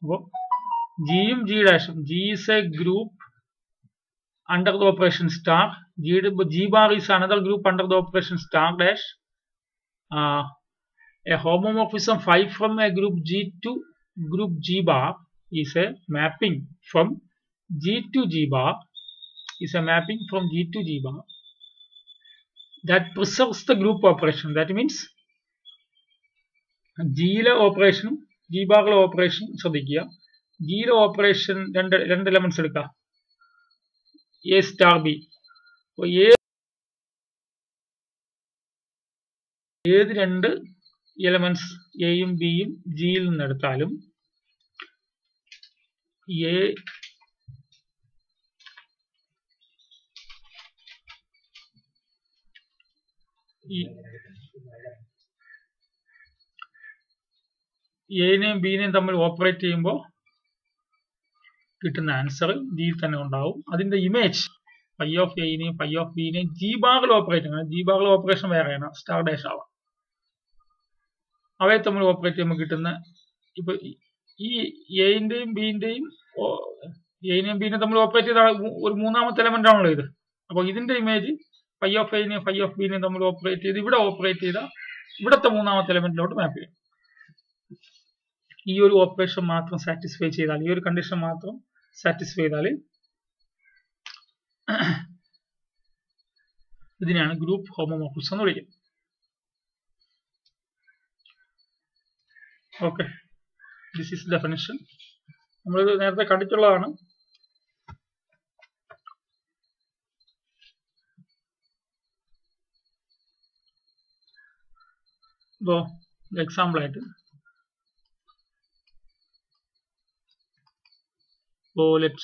G G dash. G is a group under the operation star. G bar is another group under the operation star dash. A homomorphism phi from a group G to group G bar is a mapping from G to G bar. Is a mapping from G to G bar that preserves the group operation. That means G le operation, G bar le operation ശ്രദ്ധിക്കുക. G le operation രണ്ട് elements എടുക്കുക. A star B. അപ്പോൾ ഏത് രണ്ട് elements എയും ബിയും ജിയിൽ നിന്ന് എടുത്താലും എനെയും ബിനെയും തമ്മിൽ ഓപ്പറേറ്റ് ചെയ്യുമ്പോൾ കിട്ടുന്ന ആൻസർ ജിയിൽ തന്നെ ഉണ്ടാവും. അതിന്റെ ഇമേജ് പൈ ഓഫ് എനെയും പൈ ഓഫ് ബിനെയും ജി ബാറിൽ ഓപ്പറേറ്റ് ചെയ്യണം. ജി ബാറിൽ ഓപ്പറേഷൻ വേറെയാണ്, സ്റ്റാർ ഡാഷ് ആവാം. അവയെ തമ്മിൽ ഓപ്പറേറ്റ് ചെയ്യുമ്പോൾ കിട്ടുന്ന ഇപ്പൊ ഈ എന്റെയും ബിന്റെയും എനെയും ബിനെ തമ്മിൽ ഓപ്പറേറ്റ് ചെയ്ത ഒരു മൂന്നാമത്തെ എലമെന്റ് ആണല്ലോ ഇത്. അപ്പോൾ ഇതിന്റെ ഇമേജ് പൈ ഓഫ് എനെയും പൈ ഓഫ് ബിനെയും തമ്മിൽ ഓപ്പറേറ്റ് ചെയ്ത് ഇവിടെ ഓപ്പറേറ്റ് ചെയ്ത ഇവിടത്തെ മൂന്നാമത്തെ എലമെന്റിലോട്ട് മാപ്പ് ചെയ്യും. ഈ ഒരു ഓപ്പറേഷൻ മാത്രം സാറ്റിസ്ഫൈ ചെയ്താൽ, ഈ ഒരു കണ്ടീഷൻ മാത്രം സാറ്റിസ്ഫൈ ചെയ്താൽ ഇതിനെയാണ് ഗ്രൂപ്പ് ഹോമോമോർഫിസം എന്ന് വിളിക്കുന്നത്. Okay, this is definition. നമ്മൾ നേരത്തെ കണ്ടിട്ടുള്ളതാണ്. ഇപ്പോൾ എക്സാമ്പിൾ ആയിട്ട് let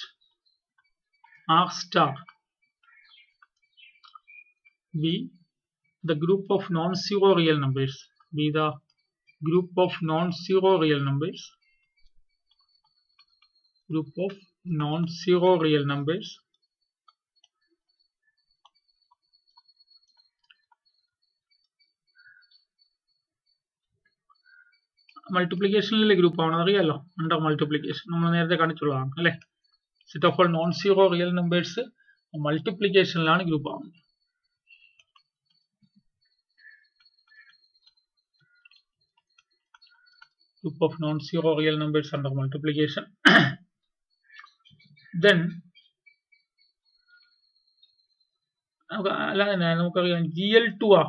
R star be the group of non-zero real numbers. Be the group of non-zero real numbers. Group of non-zero real numbers മൾട്ടിപ്ലിക്കേഷനിലെ ഗ്രൂപ്പ് ആണ്, അറിയാലോ. അണ്ടർ മൾട്ടിപ്ലിക്കേഷൻ നമ്മൾ നേരത്തെ കാണിച്ചുള്ളതാണ് അല്ലെ. Set of all non zero real numbers മൾട്ടിപ്ലിക്കേഷനിലാണ് group ആവുന്നത്. Group of non-zero real numbers under multiplication. Then നമുക്കറിയാം GL2R.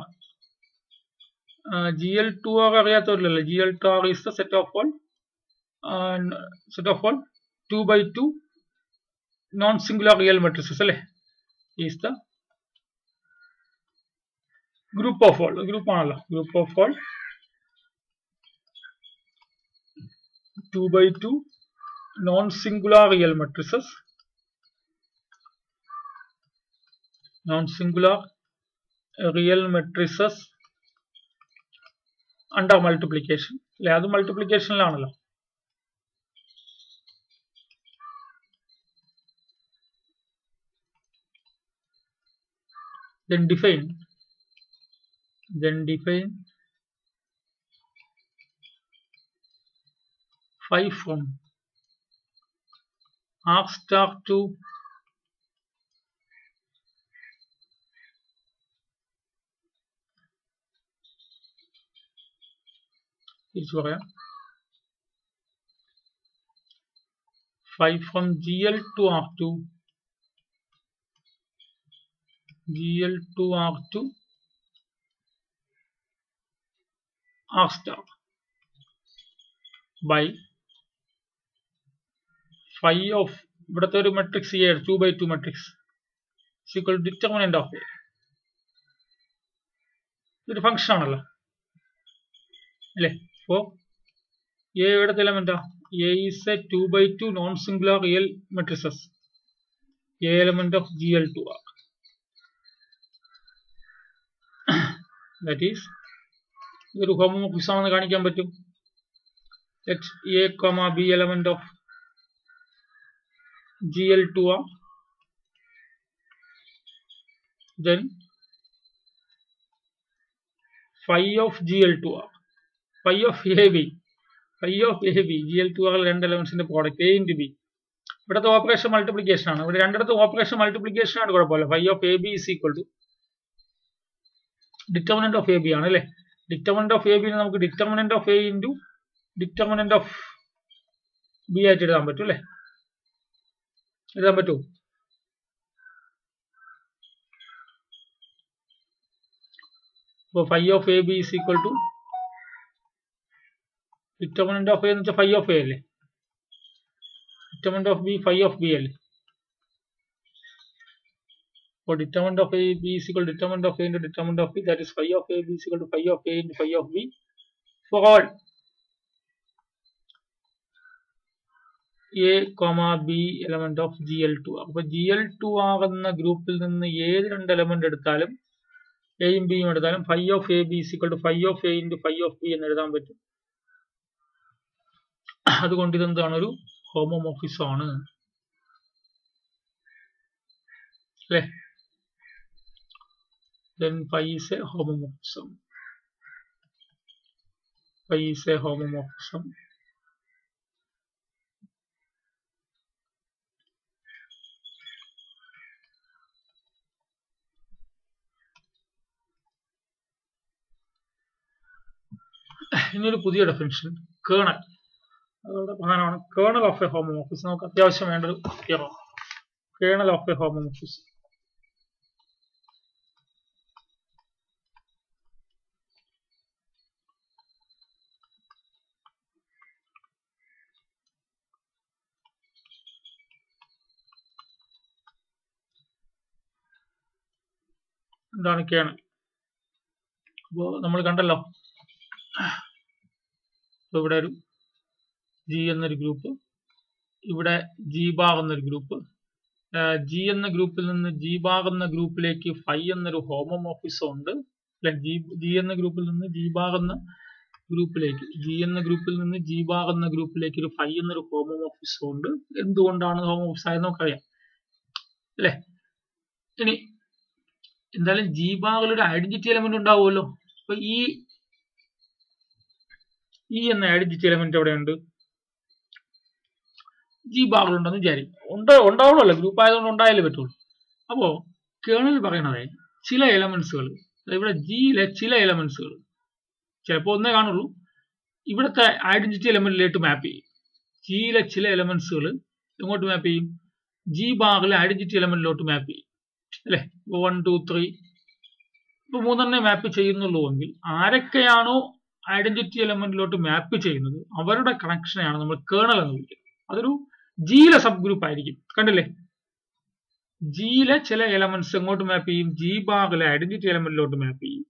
GL2R അറിയാത്തവരില്ലല്ലോ. GL2R is the set of all 2 by 2 non-singular real matrices അല്ലേ. is the group of all. Group ആണല്ലോ. group of all 2 by 2 non-singular real matrices. Non-singular real matrices under multiplication. അല്ലെ, അത് മൾട്ടിപ്ലിക്കേഷനിലാണല്ലോ. Then define phi from R star to phi from GL to R2 R star by phi of ഇവിടുത്തെ ഒരു matrix A 2 by 2 matrix equal determinant of A. ഇതൊരു function ആണല്ലോ അല്ലേ. അപ്പോൾ A ഇവിടുത്തെ എലമെന്റാ. A is a 2 by 2 non singular real matrices. A element of GL2R. That is ഇതൊരു homomorphism ആണെന്ന് കാണിക്കാൻ പറ്റും. let A, B element of GL2R, then phi of GL2R, phi of AB, phi of AB GL2 ആകുന്ന രണ്ട് എലമെന്റ്സിന്റെ product A into B. ഇവിടുത്തെ operation multiplication ആണ്. ഇവിടെ രണ്ടിടത്തും ഓപ്പറേഷൻ മൾട്ടിപ്ലിക്കേഷൻ ആണ്, കുഴപ്പമില്ല. phi of AB is equal to determinant of AB ആണ് അല്ലേ. ഡിറ്റർമിനന്റ് ഓഫ് AB നമുക്ക് determinant of A into determinant of B ആയിട്ട് എഴുതാൻ പറ്റും അല്ലേ. എഴുതാൻ പറ്റൂ. അപ്പോൾ phi of AB is equal to determinant of A എന്ന് വെച്ചാൽ phi of A അല്ലേ. Determinant of B phi of B അല്ലേ. അപ്പോൾ determinant of AB is equal to determinant of A into determinant of B, that is phi of AB is equal to phi of A into phi of B for all A, B element of GL2. അപ്പോൾ GL2 ആകുന്ന ഗ്രൂപ്പിൽ നിന്ന് ഏത് രണ്ട് element എടുത്താലും എയും ബിയും എടുത്താലും phi of AB is equal to phi of A into phi of B എന്ന് എഴുതാൻ പറ്റും. അതുകൊണ്ട് ഇതെന്താണ്, ഒരു ഹോമോമോർഫിസം ആണ് അല്ലേ. Then phi is a homomorphism. Phi is a homomorphism. ഇനിയൊരു പുതിയ ഡെഫിനിഷൻ, കേണൽ. അതോടെ പ്രധാനമാണ്. കേണൽ ഓഫ് എ ഹോമോമോർഫിസം നമുക്ക് അത്യാവശ്യം വേണ്ടത് ക്ലിയറാണ്. Kernel of a homomorphism. എന്താണ് കേണൽ? അപ്പോൾ നമ്മൾ കണ്ടല്ലോ, ഇവിടെ ഒരു ജി എന്നൊരു ഗ്രൂപ്പ്, ഇവിടെ ജി ബാർ എന്നൊരു ഗ്രൂപ്പ്. ജി എന്ന ഗ്രൂപ്പിൽ നിന്ന് ജി ബാർ എന്ന ഗ്രൂപ്പിലേക്ക് ഫൈ എന്നൊരു ഹോമോമോർഫിസം ഉണ്ട്. ജി എന്ന ഗ്രൂപ്പിൽ നിന്ന് ജി ബാർ എന്ന ഗ്രൂപ്പിലേക്ക്, ജി എന്ന ഗ്രൂപ്പിൽ നിന്ന് ജി ബാർ എന്ന ഗ്രൂപ്പിലേക്ക് ഒരു ഫൈ എന്നൊരു ഹോമോമോർഫിസം ഉണ്ട്. എന്തുകൊണ്ടാണ് ഹോമോമോർഫിസം ആയത് നമുക്കറിയാം അല്ലേ. ഇനി എന്തായാലും ജി ബാറിൽ ഒരു ഐഡന്റിറ്റി എലമെന്റ് ഉണ്ടാവുമല്ലോ. അപ്പൊ ഈ എന്ന ഐഡന്റിറ്റി എലമെന്റ് എവിടെയുണ്ട്? ജി ബാറിലുണ്ടെന്ന് വിചാരിക്കും. ഉണ്ടാവണമല്ലോ, ഗ്രൂപ്പ് ആയതുകൊണ്ട് ഉണ്ടായാലേ പറ്റുള്ളൂ. അപ്പോ കേണൽ പറയണത് ചില എലമെന്റ്സുകൾ, ഇവിടെ ജിയിലെ ചില എലമെന്റ്സുകൾ ചിലപ്പോൾ ഒന്നേ കാണുള്ളൂ, ഇവിടുത്തെ ഐഡന്റിറ്റി എലമെന്റിലേക്ക് മാപ്പ് ചെയ്യും. ജിയിലെ ചില എലമെന്റ്സുകൾ എങ്ങോട്ട് മാപ്പ് ചെയ്യും? ജി ബാറിലെ ഐഡന്റിറ്റി എലമെന്റിലോട്ട് മാപ്പ് ചെയ്യും അല്ലെ. 1 2 3 ഇപ്പൊ മൂന്നെണ്ണേ മാപ്പ് ചെയ്യുന്നുള്ളൂ എങ്കിൽ ആരൊക്കെയാണോ ഐഡന്റിറ്റി എലമെന്റിലോട്ട് മാപ്പ് ചെയ്യുന്നത് അവരുടെ കണക്ഷനെയാണ് നമ്മൾ കേണൽ എന്ന് വിളിക്കുന്നത്. അതൊരു ജിയിലെ സബ് ഗ്രൂപ്പ് ആയിരിക്കും. കണ്ടില്ലേ, ജിയിലെ ചില എലമെന്റ്സ് എങ്ങോട്ട് മാപ്പ് ചെയ്യും? ജി ബാറിലെ ഐഡന്റിറ്റി എലമെന്റിലോട്ട് മാപ്പ് ചെയ്യും.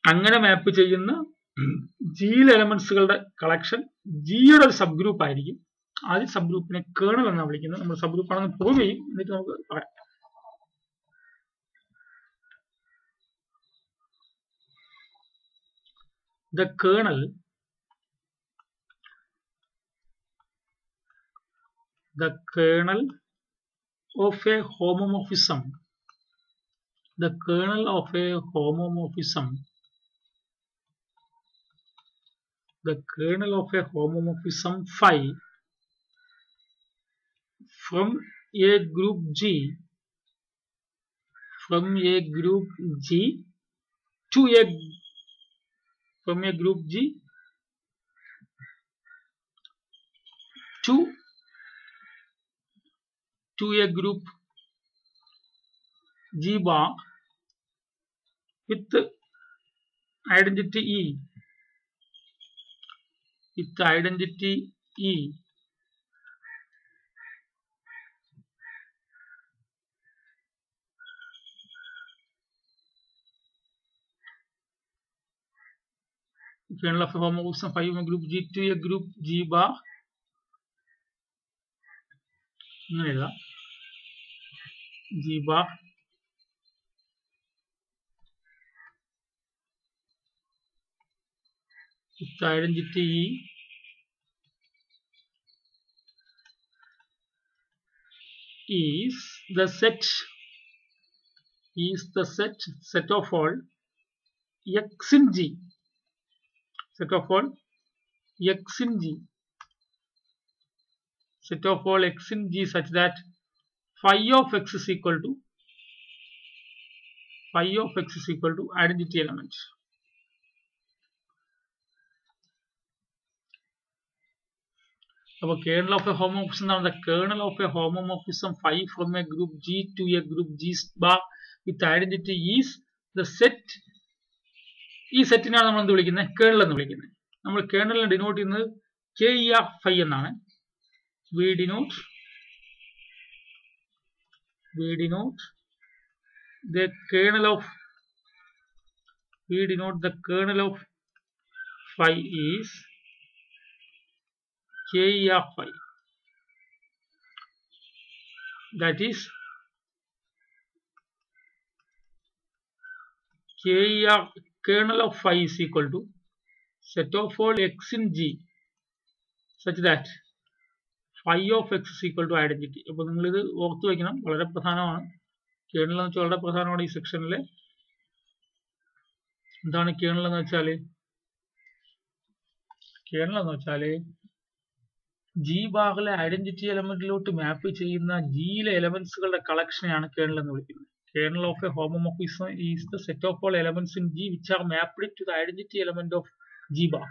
അങ്ങനെ മാപ്പ് ചെയ്യുന്ന ജിയിലെ എലമെന്റ്സുകളുടെ കളക്ഷൻ ജിയുടെ ഒരു സബ് ഗ്രൂപ്പ് ആയിരിക്കും. ആ സബ് ഗ്രൂപ്പിനെ കേണൽ എന്നാണ് വിളിക്കുന്നത്. നമ്മൾ സബ് ഗ്രൂപ്പ് ആണെന്ന് പ്രൂവ് ചെയ്യും, എന്നിട്ട് നമുക്ക് പറയാം. The kernel of a homomorphism, the kernel of a homomorphism, the kernel of a homomorphism phi from a group G, from a group G to a, from a group G to a group G bar with identity E, with identity E, kernel of a homomorphism phi from a group G to a group G bar, ഇങ്ങനെയുള്ള G bar with identity E is the set of all x in G, set of all x in G, set of all x in G such that phi of x is equal to identity element. So kernel of a homomorphism, now the kernel of a homomorphism phi from a group G to a group G bar with identity is the set. ഈ സെറ്റിനാണ് നമ്മൾ എന്ത് വിളിക്കുന്നത്? Kernel എന്ന് വിളിക്കുന്നത്. നമ്മൾ കേർണലിനെ denote ചെയ്യുന്നത് KER phi എന്നാണ്. We denote the kernel of phi is KER phi. That is kernel of phi is equal to set of all x in G such that phi of x is equal to identity. അപ്പോൾ നിങ്ങൾ ഇത് ഓർത്തു വെക്കണം, വളരെ പ്രധാനമാണ്. Kernel എന്ന് വെച്ചാൽ വളരെ പ്രധാനമാണ് ഈ സെക്ഷനിലെ. എന്താണ് കേർണൽ എന്ന് വെച്ചാൽ? കേർണൽ എന്ന് വെച്ചാൽ ജി ബാറിലെ ഐഡന്റിറ്റി എലമെന്റിലോട്ട് മാപ്പ് ചെയ്യുന്ന ജിയിലെ എലമെന്റ്സുകളുടെ കളക്ഷനെയാണ് കേർണൽ എന്ന് വിളിക്കുന്നത്. Kernel of a homomorphism is the set of all elements in G which are mapped to the identity element of G bar.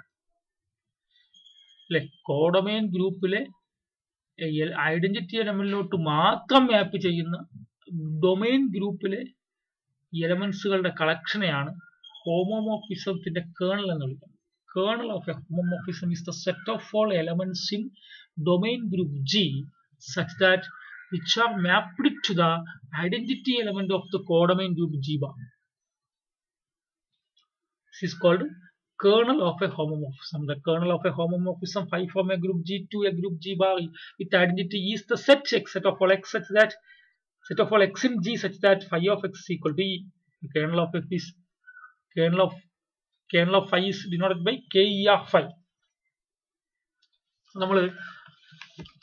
Codomain ഗ്രൂപ്പിലെ ഐഡന്റിറ്റി എലമെന്റിലോട്ട് മാത്രം മാപ്പ് ചെയ്യുന്ന ഡൊമെയിൻ ഗ്രൂപ്പിലെ എലമെന്റ്സുകളുടെ കളക്ഷനെയാണ് ഹോമോമോർഫിസത്തിന്റെ കേർണൽ എന്ന് വിളിക്കുന്നത്. Kernel of a homomorphism is the set of all elements in domain group G such that which are mapped to the identity element of the codomain group G bar. This is called kernel of a homomorphism. The kernel of a homomorphism phi from a group G to a group G bar with identity is the set of all x such that set of all x in G such that phi of x is equal to E. The kernel of f is kernel of phi is denoted by KER phi. നമ്മൾ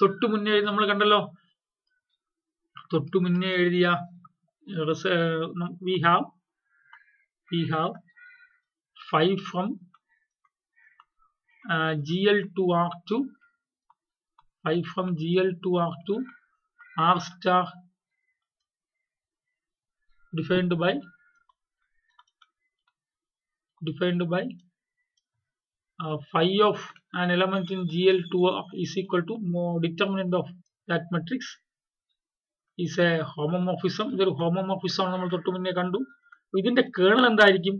തൊട്ടു മുന്നേ നമ്മൾ കണ്ടല്ലോ, തൊട്ടു മുന്നേ എഴുതിയ we have phi from GL to R2, phi from GL to R2 R star defined by phi of an element in GL2 is equal to determinant of that matrix is a homomorphism. ഇതൊരു homomorphism നമ്മൾ തൊട്ട് മുന്നേ കണ്ടു. ഇതിന്റെ kernel എന്തായിരിക്കും?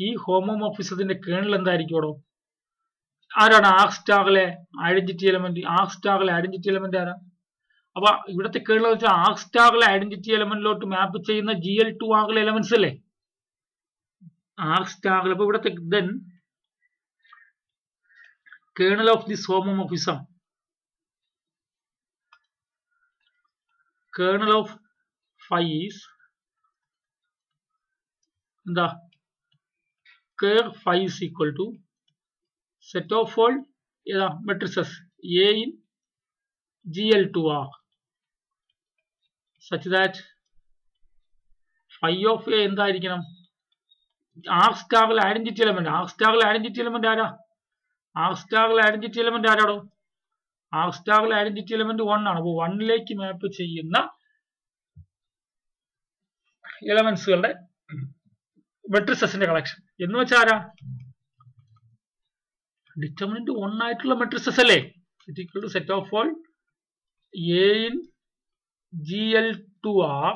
ഈ ഹോമോമോർഫിസത്തിന്റെ kernel എന്തായിരിക്കും? ആരാണ് ആർ സ്റ്റാറിലെ ഐഡന്റിറ്റി എലമെന്റ്? ആരാ? അപ്പൊ ഇവിടുത്തെ കേർണൽ വെച്ചാൽ ആർ സ്റ്റാറിലെ ഐഡന്റിറ്റി എലമെന്റിലോട്ട് മാപ്പ് ചെയ്യുന്ന GL2 ആറിലെ എലമെന്റ്സ് അല്ലേ? ആർ സ്റ്റാറിൽ. അപ്പൊ ഇവിടുത്തെ then kernel of this homomorphism, kernel of phi is the ker phi is equal to set of all matrices A in GL2R such that phi of A എന്തായിരിക്കണം? R സ്റ്റാറിൽ identity element. R സ്റ്റാറിൽ identity element ആരാ? R സ്റ്റാറിൽ identity element ആരാടോ? R സ്റ്റാറിൽ identity element 1 ആണ്. അപ്പോൾ 1ലേക്ക് മാപ്പ് ചെയ്യുന്ന എലമെന്റ്സുകളുടെ മെട്രിസസിന്റെ കളക്ഷൻ എന്ന് വെച്ചാൽ ആരാ? ഡിറ്റർമിനന്റ് 1 ആയിട്ടുള്ള മെട്രിസസ് അല്ലേ? It set of all A in GL2R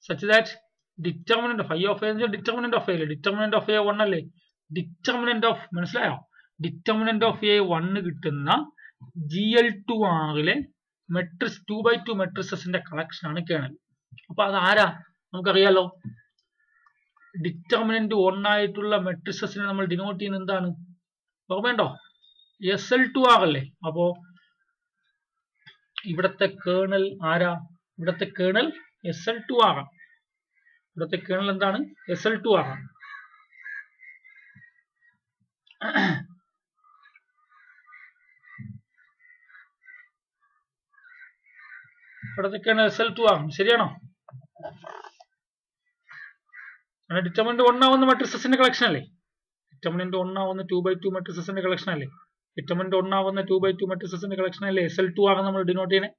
such that determinant of phi of A determinant of A 1 അല്ലേ? ഡിറ്റർമിനന്റ് ഓഫ് മനസ്സിലായോ? ഡിറ്റർമിനന്റ് ഓഫ് A 1 കിട്ടുന്ന GL2R മെട്രിക്സ് 2x2 മെട്രിസസിന്റെ കളക്ഷൻ ആണ് കേർണൽ. അപ്പൊ അത് ആരാ? നമുക്കറിയാലോ, ഡിറ്റർമിനന്റ് 1 ആയിട്ടുള്ള മെട്രിസസിനെ നമ്മൾ ഡിനോട്ട് ചെയ്യുന്നത് എന്താണ്? ഓർമ്മയുണ്ടോ? SL2R അല്ലേ? അപ്പോ ഇവിടത്തെ കേർണൽ ആരാ? ഇവിടത്തെ കേർണൽ SL2R ആണ്. ഇവിടത്തെ കേർണൽ എന്താണ്? SL2R ആണ്. ഇവിടത്തേക്കാണ് SL2R. ശരിയാണോ? ഡിറ്റർമിനന്റ് 1 ആവുന്ന മെട്രിസസിന്റെ കളക്ഷൻ അല്ലേ? ഡിറ്റർമിനന്റ് 1 ആവുന്ന 2x2 മെട്രിക്സിന്റെ കളക്ഷൻ അല്ലേ? ഡിറ്റർമിനന്റ് 1 ആവുന്ന 2x2 മെട്രിക്സിന്റെ കളക്ഷൻ അല്ലേ SL2 ആണ് നമ്മൾ ഡിനോട്ട് ചെയ്യണേ.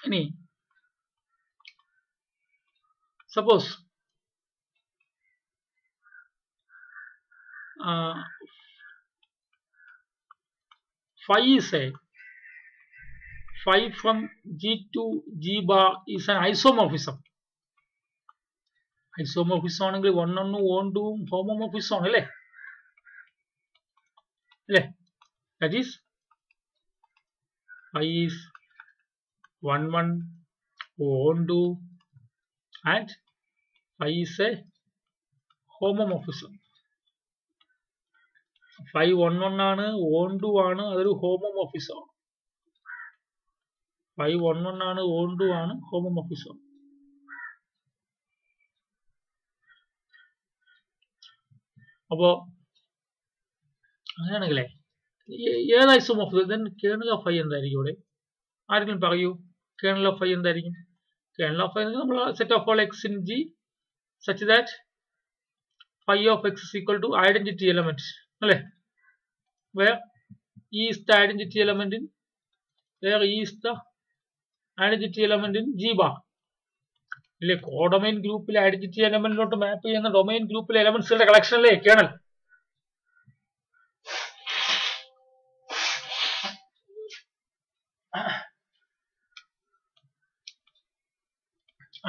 ഇനി suppose phi is a phi from G to G bar is an isomorphism. Isomorphism ആണെങ്കിൽ 1 1 1 2 homomorphism ആണ് അല്ലേ? That is phi is 1 1 1 2 and phi is a homomorphism. phi 1 1 ആണ് 1 2 ആണ്, അതൊരു ഹോമോമോർഫിസം. phi 1 1 ആണ് 1 2 ആണ് ഹോമോമോർഫിസം. അപ്പോ അങ്ങനെയാണെങ്കിലേ ഏത് ഐസോമോർഫിസം കേർണൽ ഓഫ് phi എന്തായിരിക്കും ഇവിടെ? ആരെങ്കിലും പറയൂ, കേർണൽ ഓഫ് phi എന്തായിരിക്കും? കേർണൽ ഓഫ് phi നമ്മൾ set of all x in G such that phi of x is equal to identity element അല്ലേ? where E is the identity element in G bar അല്ലേ? Codomain ഗ്രൂപ്പിലെ identity എലമെന്റിലോട്ട് മാപ്പ് ചെയ്യുന്ന domain ഗ്രൂപ്പിലെ എലമെന്റ്സിന്റെ collection അല്ലേ kernel?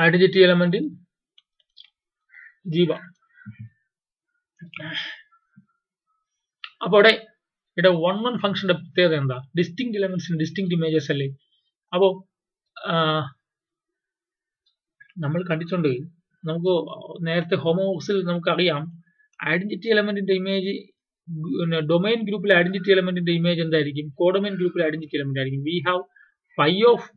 Identity element in G bar. അപ്പൊ ഇവിടെ 1 1 ഫംഗ്ഷന്റെ പ്രത്യേകത എന്താ? ഡിസ്റ്റിങ് എലമെന്റ്സിന് ഡിസ്റ്റിങ് ഇമേജസ് അല്ലേ? അപ്പോ നമ്മൾ കണ്ടിട്ടുണ്ട്, നമുക്ക് നേരത്തെ ഹോമോമോർഫിസിൽ നമുക്കറിയാം ഐഡന്റിറ്റി എലമെന്റിന്റെ ഇമേജ് ഡൊമൈൻ ഗ്രൂപ്പിലെ ഐഡന്റിറ്റി എലമെന്റിന്റെ ഇമേജ് എന്തായിരിക്കും? കോഡൊമൈൻ ഗ്രൂപ്പിലെ ഐഡന്റിറ്റി എലമെന്റ് ആയിരിക്കും. വി ഹാവ് phi ഓഫ്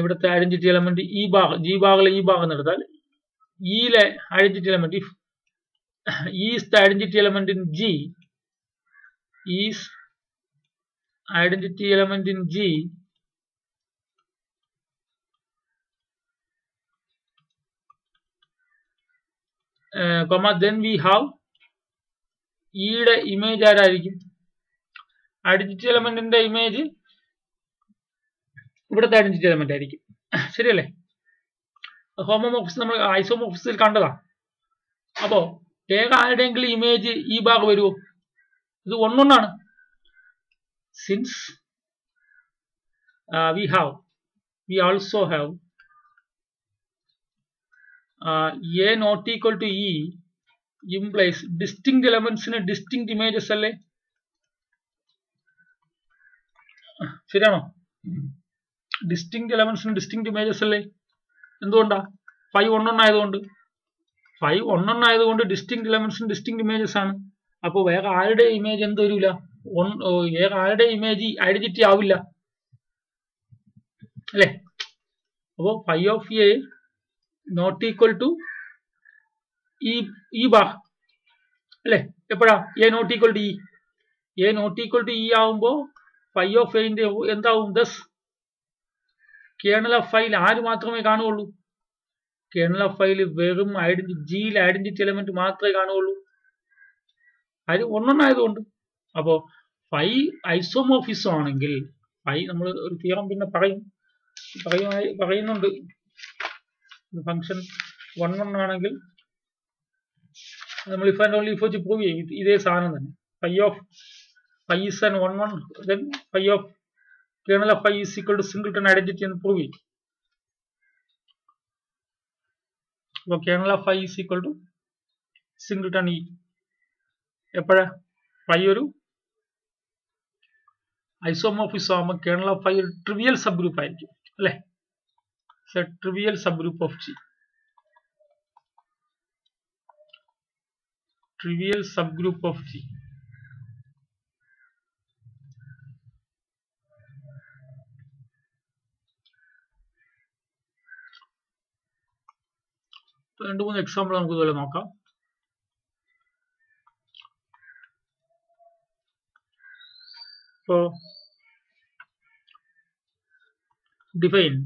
ഇവിടുത്തെ ഐഡന്റിറ്റി എലമെന്റ് G ബാറിലെ ഈ ഭാഗം എടുത്താൽ ഇയിലെ identity element is the identity element in G is identity element in G then we have യുടെ ഇമേജ് ആരായിരിക്കും? ഐഡന്റിറ്റി എലമെന്റിന്റെ ഇമേജ് ഇവിടുത്തെ ഐഡന്റിറ്റി എലമെന്റ് ആയിരിക്കും. ശരിയല്ലേ? ഹോമോമോർഫിസം നമ്മൾ ഐസോമോർഫിസിൽ കണ്ടതാ. അപ്പോ ഏതാരുടെയെങ്കിലും ഇമേജ് ഈ ഭാഗം വരുമോ? ഇത് 1 1 ആണ്. Since we also have A not equal to E implies distinct elements in distinct images അല്ലേ? ശരിയാണോ? ഡിസ്റ്റിങ് എലമെന്റ്സിന് ഡിസ്റ്റിങ് ഇമേജസ് അല്ലേ? എന്തുകൊണ്ടാ? phi 1 1 ആയതുകൊണ്ട്. phi 1 1 ആയതുകൊണ്ട് ഡിസ്റ്റിങ് എലമെന്റ്സിന് ഡിസ്റ്റിങ് ഇമേജസ് ആണ്. അപ്പോൾ വേറെ ആരുടെ ഇമേജ് എന്ത് വരില്ല? വേറെ ആരുടെ ഇമേജ് ഐഡന്റിറ്റി ആവില്ല അല്ലേ? അപ്പോൾ phi of A not equal to e bar അല്ലേ? എപ്പോഴാ A not equal to A not equal to ആവുമ്പോ phi of A ന്റെ എന്താവും? ദസ് കേർണൽ ഓഫ് phi ആര് മാത്രമേ കാണുകയുള്ളൂ? കേർണൽ ഓഫ് phi വെറും ജിയിലെ ഐഡന്റിറ്റി എലമെന്റ് മാത്രമേ കാണുകയുള്ളൂ. അത് 1 1 ആയതുകൊണ്ട്. അപ്പോ phi ഐസോമോർഫിസം ആണെങ്കിൽ phi നമ്മൾ ഒരു തിയറം പിന്നെ പറയുന്നുണ്ട്. ഫംഗ്ഷൻ 1 1 ആണെങ്കിൽ നമ്മൾ ഇഫ് ആൻഡ് ഓൺലി ഇഫ് വെച്ച് പ്രൂവ് ചെയ്യും ഇതേ സാധനം തന്നെ. phi is an 1 1 then phi of kernel of phi is equal to singleton identity എന്ന് പ്രൂവ് ചെയ്യും. അപ്പോൾ kernel of phi is equal to singleton E എപ്പോഴാ? phi ഒരു ഐസോമോർഫിസം ആകുമ്പോൾ kernel of phi ഒരു ട്രിവിയൽ സബ് ഗ്രൂപ്പ് ആയിരിക്കും അല്ലേ? Trivial sub group of G. trivial subgroup of G. രണ്ട് മൂന്ന് എക്സാമ്പിൾ നമുക്ക് ഇതുപോലെ നോക്കാം. define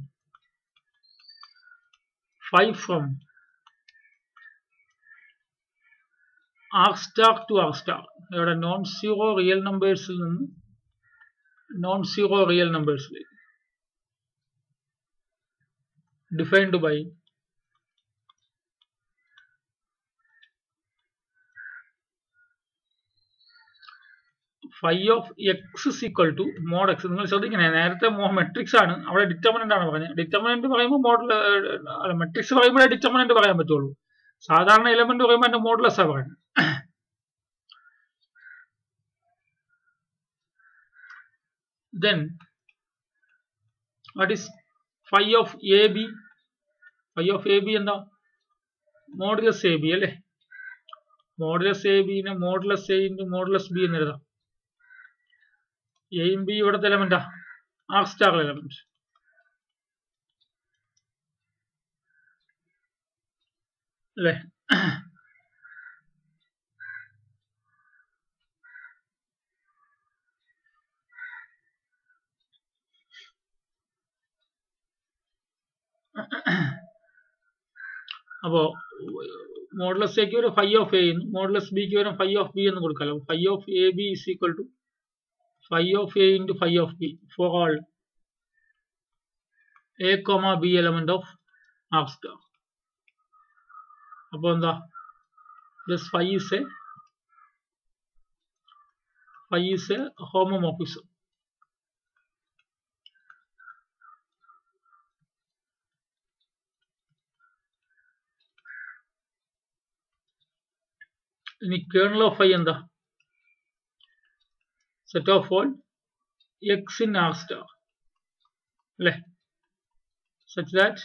phi from arc star to arc star. ഇവിടെ നോൺ സീറോ റിയൽ നമ്പേഴ്സിൽ നിന്ന് നോൺ സീറോ റിയൽ നമ്പേഴ്സിലേക്ക് defined by phi of x is equal to mod x. നിങ്ങൾ ശ്രദ്ധിക്കണേ, നേരത്തെ മെട്രിക്സ് ആണ്, അവിടെ ഡിറ്റർമിനന്റ് ആണ് പറഞ്ഞത്. ഡിറ്റർമിനന്റ് പറയുമ്പോൾ മോഡൽ മെട്രിക്സ് പറയുമ്പോഴേ ഡിറ്റർമിനന്റ് പറയാൻ പറ്റുള്ളൂ. സാധാരണ എലമെന്റ് പറയുമ്പോൾ അതിന്റെ മോഡുലസ് ആണ് പറയുന്നത്. Then what is phi of ab? Phi of ab എന്താ? മോഡുലസ് ab അല്ലേ? മോഡുലസ് ab നെ modulus a into modulus b എന്ന് എഴുതാം. എയും ബി ഇവിടുത്തെ എലമെന്റാ, ആർക്ക് സ്റ്റാർ എലമെന്റ് അല്ലേ? അപ്പോ മോഡുലസ് എക്ക് വരും phi of a എന്നും മോഡുലസ് ബിക്ക് വരും phi of b എന്ന് കൊടുക്കാമല്ലോ. phi of ab is equal to phi of a into phi of b for all a comma b element of arc star. അപ്പോൾ എന്താ, this phi is a homomorphism. ഇനി kernel of phi എന്താ? set of all x in arc star അല്ലേ? such that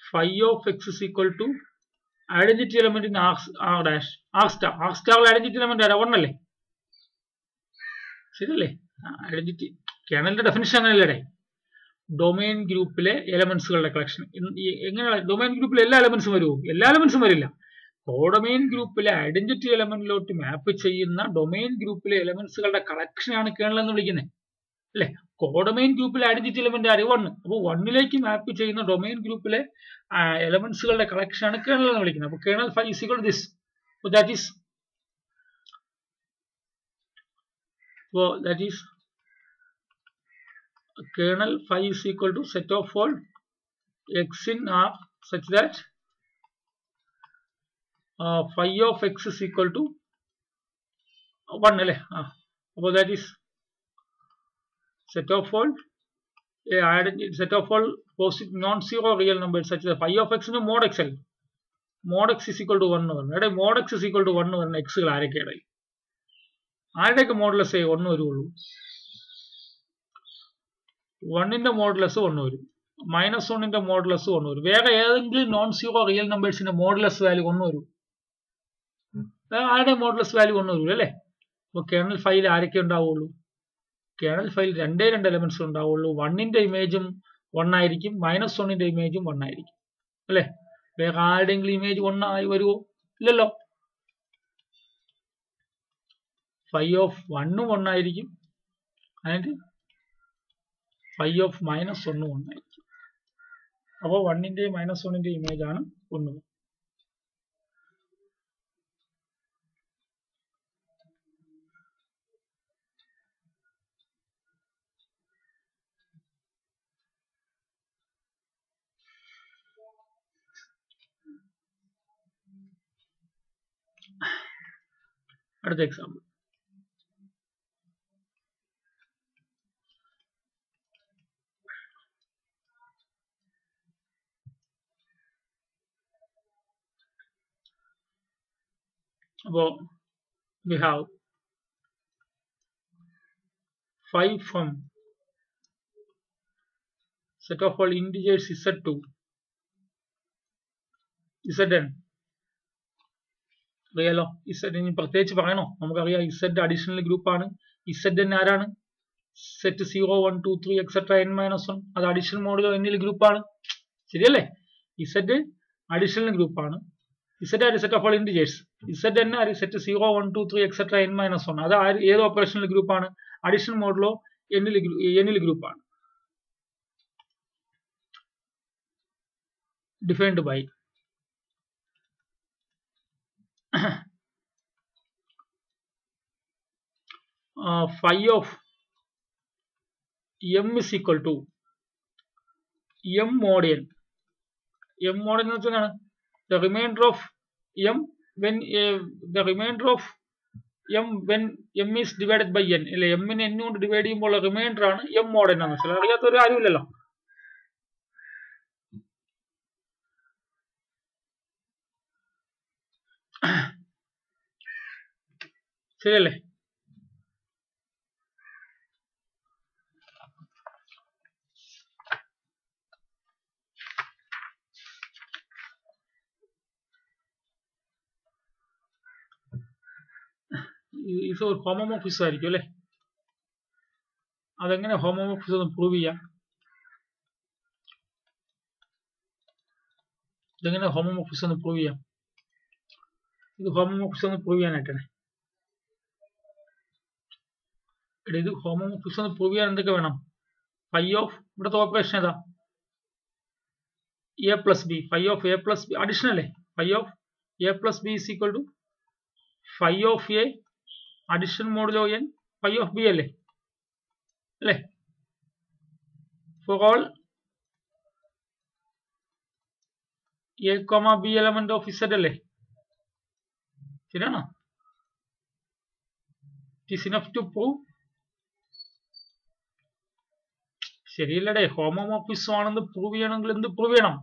phi of x is equal to identity element in arc dash arc star. arc star identity element ആരാ? 1 അല്ലേ? ശരിയല്ലേ? Identity കേർണലിന്റെ definition അങ്ങനെയല്ലേ? Domain ഗ്രൂപ്പിലെ എലമെന്റ്സുകളുടെ collection. എങ്ങനെയാണ് domain ഗ്രൂപ്പിലെ എല്ലാ എലമെന്റ്സും വരുമോ? എല്ലാ എലമെന്റ്സും വരില്ല. കോഡൊമൈൻ ഗ്രൂപ്പിലെ ഐഡന്റിറ്റി എലമെന്റിലോട്ട് മാപ്പ് ചെയ്യുന്ന ഡൊമൈൻ ഗ്രൂപ്പിലെ എലമെന്റ്സുകളുടെ കളക്ഷനാണ് കേർണൽ എന്ന് വിളിക്കുന്നത് അല്ലെ? കോഡൊമൈൻ ഗ്രൂപ്പിലെ ഐഡന്റിറ്റി എലമെന്റ് ആര്? 1. അപ്പോൾ 1ലേക്ക് മാപ്പ് ചെയ്യുന്ന ഡൊമൈൻ ഗ്രൂപ്പിലെ എലമെന്റ്സുകളുടെ കളക്ഷനാണ് കേർണൽ എന്ന് വിളിക്കുന്നത്. അപ്പോൾ kernel phi is equal to this. So that is kernel phi is equal to set of all x in R such that phi of x is equal to 1 അല്ലേ? അപ്പോൾ that is set of all positive non-zero real numbers such that phi of x in mod x അല്ലേ? mod x is equal to 1 എന്ന് പറഞ്ഞു. ഇവിടെ mod x is equal to 1 പറഞ്ഞ എക്സുകൾ ആരൊക്കെയാണ്? ആരുടെയൊക്കെ modulus 1 വരുള്ളൂ? 1ന്റെ മോഡുലസ് 1 വരും, -1ന്റെ മോഡുലസ് 1 വരും. വേറെ ഏതെങ്കിലും നോൺ സീറോ റിയൽ നമ്പേഴ്സിന്റെ മോഡുലസ് വാല്യൂ 1 വരും. ആരുടെ മോഡുലസ് വാല്യൂ 1 വരും അല്ലേ? അപ്പോൾ കേർണൽ ഫൈൽ ആരൊക്കെ ഉണ്ടാവുള്ളൂ? കേർണൽ ഫൈൽ 2 എലമെന്റ്സ് ഉണ്ടാവുള്ളൂ. 1ന്റെ ഇമേജും 1 ആയിരിക്കും, -1ന്റെ ഇമേജും 1 ആയിരിക്കും അല്ലേ? വേറെ ആരുടെയെങ്കിലും ഇമേജ് 1 ആയി വരുമോ? ഇല്ലല്ലോ. phi of 1 1 ആയിരിക്കും, അതിന്റെ phi of -1 1 ആയിരിക്കും. അപ്പോൾ 1ന്റെയും -1ന്റെയും ഇമേജ് ആണ് 1. അടുത്ത എക്സാമ്പിൾ. അപ്പോൾ we have phi from set of all integers z to zn. അറിയാലോ z ഇനി പ്രത്യേകിച്ച് പറയണോ? നമുക്കറിയാം z അഡീഷണൽ ഗ്രൂപ്പാണ്. zn ആരാണ്? സെറ്റ് 0 1 2 3 എക്സെട്ര n -1 അത് അഡീഷണൽ മോഡുലോ n ഗ്രൂപ്പാണ്. ശരിയല്ലേ? z അഡീഷണൽ ഗ്രൂപ്പാണ്. z ആര്? Set of all integers. zn ആര്? സെറ്റ് 0 1 2 3 എക്സെട്ര n -1 അത് ഏത് ഓപ്പറേഷണൽ ഗ്രൂപ്പാണ്? അഡീഷണൽ മോഡുലോ n ഗ്രൂപ്പാണ്. defined by phi of m is equal to m mod n. M mod n എന്ന് വെച്ചാൽ the remainder of m when the remainder of m when m is divided by n അല്ലെ m നെ n കൊണ്ട് divide ചെയ്യുമ്പോൾ remainder ആണ് m mod n എന്ന് വെച്ചാൽ അറിയാത്തൊരു ആരുമില്ലല്ലോ. ശരിയല്ലേ? ഇത് ഒരു ഹോമോമോർഫിസം ആയിരിക്കും അല്ലെ? അതെങ്ങനെ ഹോമോമോർഫിസം പ്രൂവ് ചെയ്യാം? ഇതെങ്ങനെ ഹോമോമോർഫിസം പ്രൂവ് ചെയ്യാം? ഇത് ഹോമോമോർഫിസം പ്രൂവ് ചെയ്യാനായിട്ടാണ്. ഇത് ഹോമോമോർഫിസം പ്രൂവ് ചെയ്യാൻ എന്തൊക്കെ വേണം? ഫൈ ഓഫ് ഇവിടുത്തെ ഓപ്പറേഷൻ ഏതാ? A plus B. Phi of A plus B additional അല്ലേ? Phi of A plus B is equal to phi of A addition modulo N phi of B അല്ലേ? അല്ലേ? For all A comma B element of Z അല്ലേ? ശരിയാണോ? It is enough to prove. ശരിയല്ലടേ, homomorphism ആണെന്ന് prove ചെയ്യണമെങ്കിൽ എന്ത് prove ചെയ്യണം?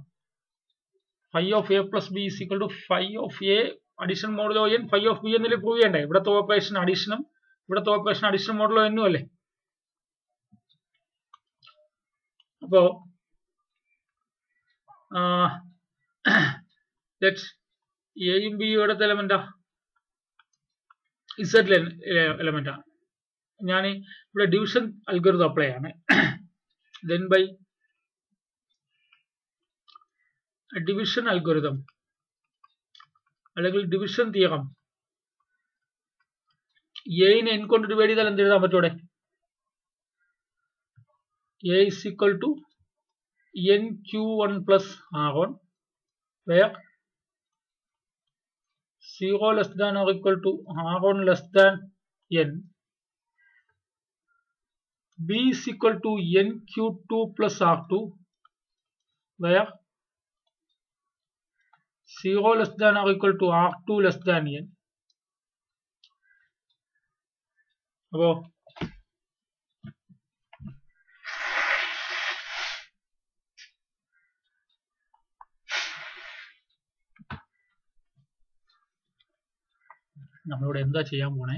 Phi of A plus B is equal to phi of A addition modulo N phi of B എന്നല്ലേ prove ചെയ്യണ്ടേ? ഇവിടുത്തെ ഓപ്പറേഷൻ അഡീഷനും ഇവിടുത്തെ ഓപ്പറേഷൻ അഡീഷൻ മോഡുലോ എന്നും അല്ലേ? അപ്പോ എയും ബിയും ഇവിടുത്തെ എലമെന്റാ? ഇസഡ് എലമെന്റാ. ഞാൻ ഇവിടെ ഡിവിഷൻ അൽഗോരിതം അപ്ലൈ ആണ്. then by ഡിവിഷൻ അൽഗോരിതം അല്ലെങ്കിൽ ഡിവിഷൻ തിയറം എനെ n കൊണ്ട് ഡിവൈഡ് ചെയ്താൽ എന്ത് എഴുതാൻ പറ്റൂടെ? a is equal to nq1 plus r1 where 0 less than or equal to r1 less than n. b is equal to nq2 plus r2 where 0 less than or equal to r2 less than n. അപ്പോൾ നമ്മളിവിടെ എന്താ ചെയ്യാൻ പോണേ?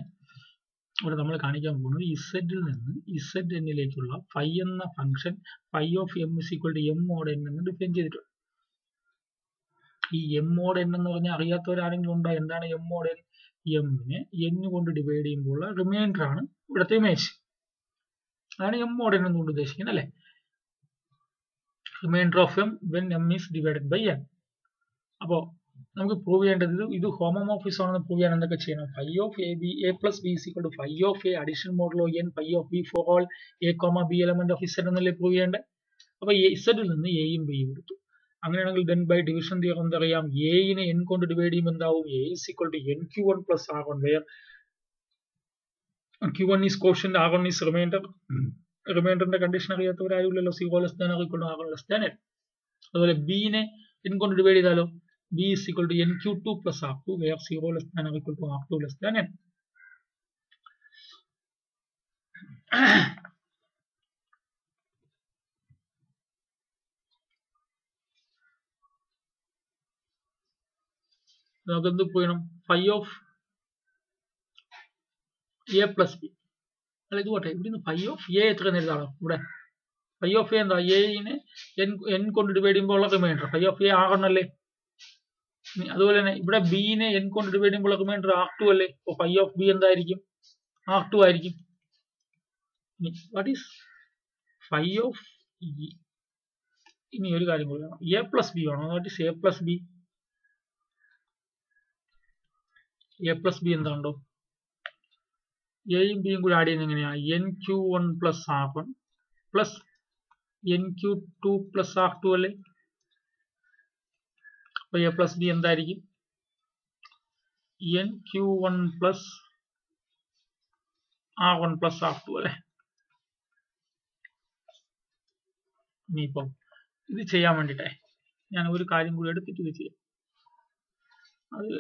ഇവിടെ നമ്മൾ കാണിക്കാൻ പോകുന്നത് ഇസഡിൽ നിന്ന് ഇസഡ് എന്നിലേക്കുള്ള ഫൈ എന്ന function phi of M is equal to M mod N എന്ന് ഡിഫൈൻ ചെയ്തിട്ടുണ്ട്. ഈ എം മോഡ് എൻ എന്ന് പറഞ്ഞാൽ അറിയാത്തവരാരെങ്കിലും ഉണ്ടോ? എന്താണ് എം മോഡ് എൻ? എമ്മിനെ n കൊണ്ട് ഡിവൈഡ് ചെയ്യുമ്പോൾ റിമൈൻഡർ ആണ് ഇവിടുത്തെ ഇമേജ്. അതാണ് എം മോഡ് എൻ എന്നുകൊണ്ട് ഉദ്ദേശിക്കുന്നത് അല്ലെ? Remainder of M when M is divided by n. അപ്പോ നമുക്ക് പ്രൂവ് ചെയ്യേണ്ടത് ഇത് ഹോമോമോർഫിസം ആണെന്ന് പ്രൂവ് ചെയ്യാൻ എന്തൊക്കെ ചെയ്യണം? Phi of A B A plus B is equal to phi of A addition modulo N phi of B for all A comma B element of Z എന്നല്ലേ prove ചെയ്യേണ്ടത്? അപ്പൊ ഇസഡിൽ നിന്ന് എയും ബിയും എടുത്തു. അങ്ങനെയാണെങ്കിൽ then by division theorem എന്തറിയാം? എനെ n കൊണ്ട് ഡിവൈഡ് ചെയ്യുമ്പോൾ എന്താവും? a is equal to nq1 plus r1 where q1 is quotient r1 is remainder. റിമൈൻഡറിന്റെ കണ്ടീഷൻ അറിയാത്തവരാരുമില്ലല്ലോ. 0 less than or equal to r1 less than n. അതുപോലെ b നെ n കൊണ്ട് ഡിവൈഡ് ചെയ്താലോ b is equal to nq2 plus r2 where 0 less than or equal to r2 less than n. നമുക്ക് എന്ത് പോയണം? Phi of A plus B അല്ല ഇത് പോട്ടെ. ഇവിടെ ഫൈ ഓഫ് എ എത്ര എഴുതാണോ? ഇവിടെ ഫൈ ഓഫ് എ എന്താ? എനെ n കൊണ്ട് ഡിവൈഡ് ചെയ്യുമ്പോൾ ഉള്ള reminder phi of A r1 അല്ലേ? അതുപോലെ തന്നെ ഇവിടെ ബിനെ n കൊണ്ട് ഡിവൈഡ് ചെയ്യുമ്പോൾ റിമൈൻഡർ r2 അല്ലേ? അപ്പോൾ ഫൈ ഓഫ് ബി എന്തായിരിക്കും? r2 ആയിരിക്കും. വാട്ട് ഈസ് ഫൈ ഓഫ് ഇനി ഒരു കാര്യം കൂടി വേണം. എ പ്ലസ് ബി ആണോ? What is A plus B? A plus B എന്താണ്ടോ? എയും ബിയും കൂടി ആഡ് ചെയ്യുന്നത് എങ്ങനെയാ? nq1 plus r1 plus nq2 plus r2 അല്ലേ? അപ്പോൾ a പ്ലസ് ബി എന്തായിരിക്കും? N q1 plus r1 plus r2 അല്ലേ? ഇനിയിപ്പം ഇത് ചെയ്യാൻ വേണ്ടിയിട്ടേ ഞാൻ ഒരു കാര്യം കൂടി എടുത്തിട്ട് ഇത് ചെയ്യാം. അത്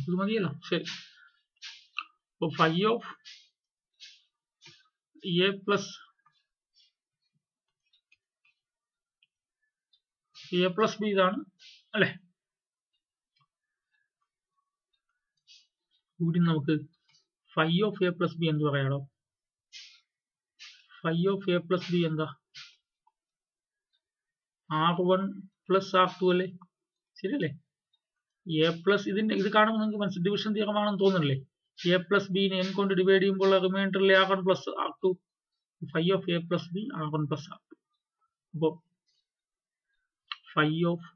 ഇത് മതിയല്ലോ. ശരി, അപ്പോൾ phi of A plus B ഇതാണ് അല്ലെ? ഇവിടെ നമുക്ക് phi of A plus B എന്ത് പറയാടോ? Phi of A plus B എന്താ? r1 പ്ലസ് r2 അല്ലേ? ശരിയല്ലേ? എ പ്ലസ് ഇത് കാണുമ്പോൾ നിങ്ങൾക്ക് മനസ്സിൽ ഡിവിഷൻ തീർമാനം തോന്നുന്നില്ലേ? എ പ്ലസ് ബിനെ n കൊണ്ട് ഡിവൈഡ് ചെയ്യുമ്പോൾ റിമൈൻഡറിലെ r1 plus r2. Phi of A plus B r1 plus r2. അപ്പോൾ phi of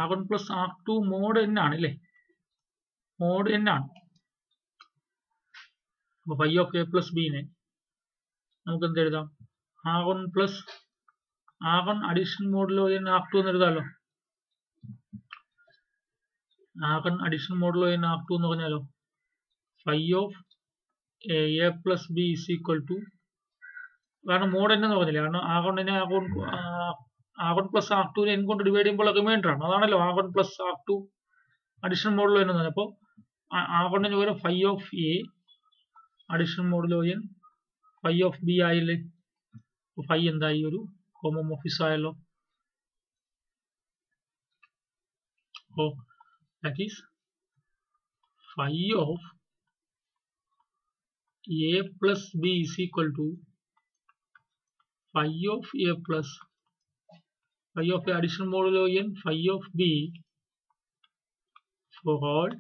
r1 plus r2 mod n ആണ് അല്ലേ? മോഡ് n ആണ്. അപ്പോൾ ഫൈ ഓഫ് എ പ്ലസ് ബിനെ നമുക്ക് എന്ത് എഴുതാം? r1 plus r1 addition modulo n r2 എന്ന് എഴുതാമല്ലോ. r1 addition modulo n r2 എന്ന് പറഞ്ഞാലോ phi of A plus B is equal to, കാരണം മോഡ് n എന്ന് പറഞ്ഞില്ല, കാരണം r1 പ്ലസ് r2 n കൊണ്ട് ഡിവൈഡ് ചെയ്യുമ്പോൾ റിമൈൻഡർ ആണ്, അതാണല്ലോ r1 plus r2 addition modulo n എന്ന് പറഞ്ഞാൽ. അപ്പോൾ r1 ന് പകരം phi of A addition modulo n phi of B ആയില്ലേ? ഫൈ എന്തായി? ഒരു ഹോമോമോർഫിസം ആയല്ലോ. അപ്പോൾ that is phi of A plus B is equal to phi of A plus phi of A addition modulo n phi of B for all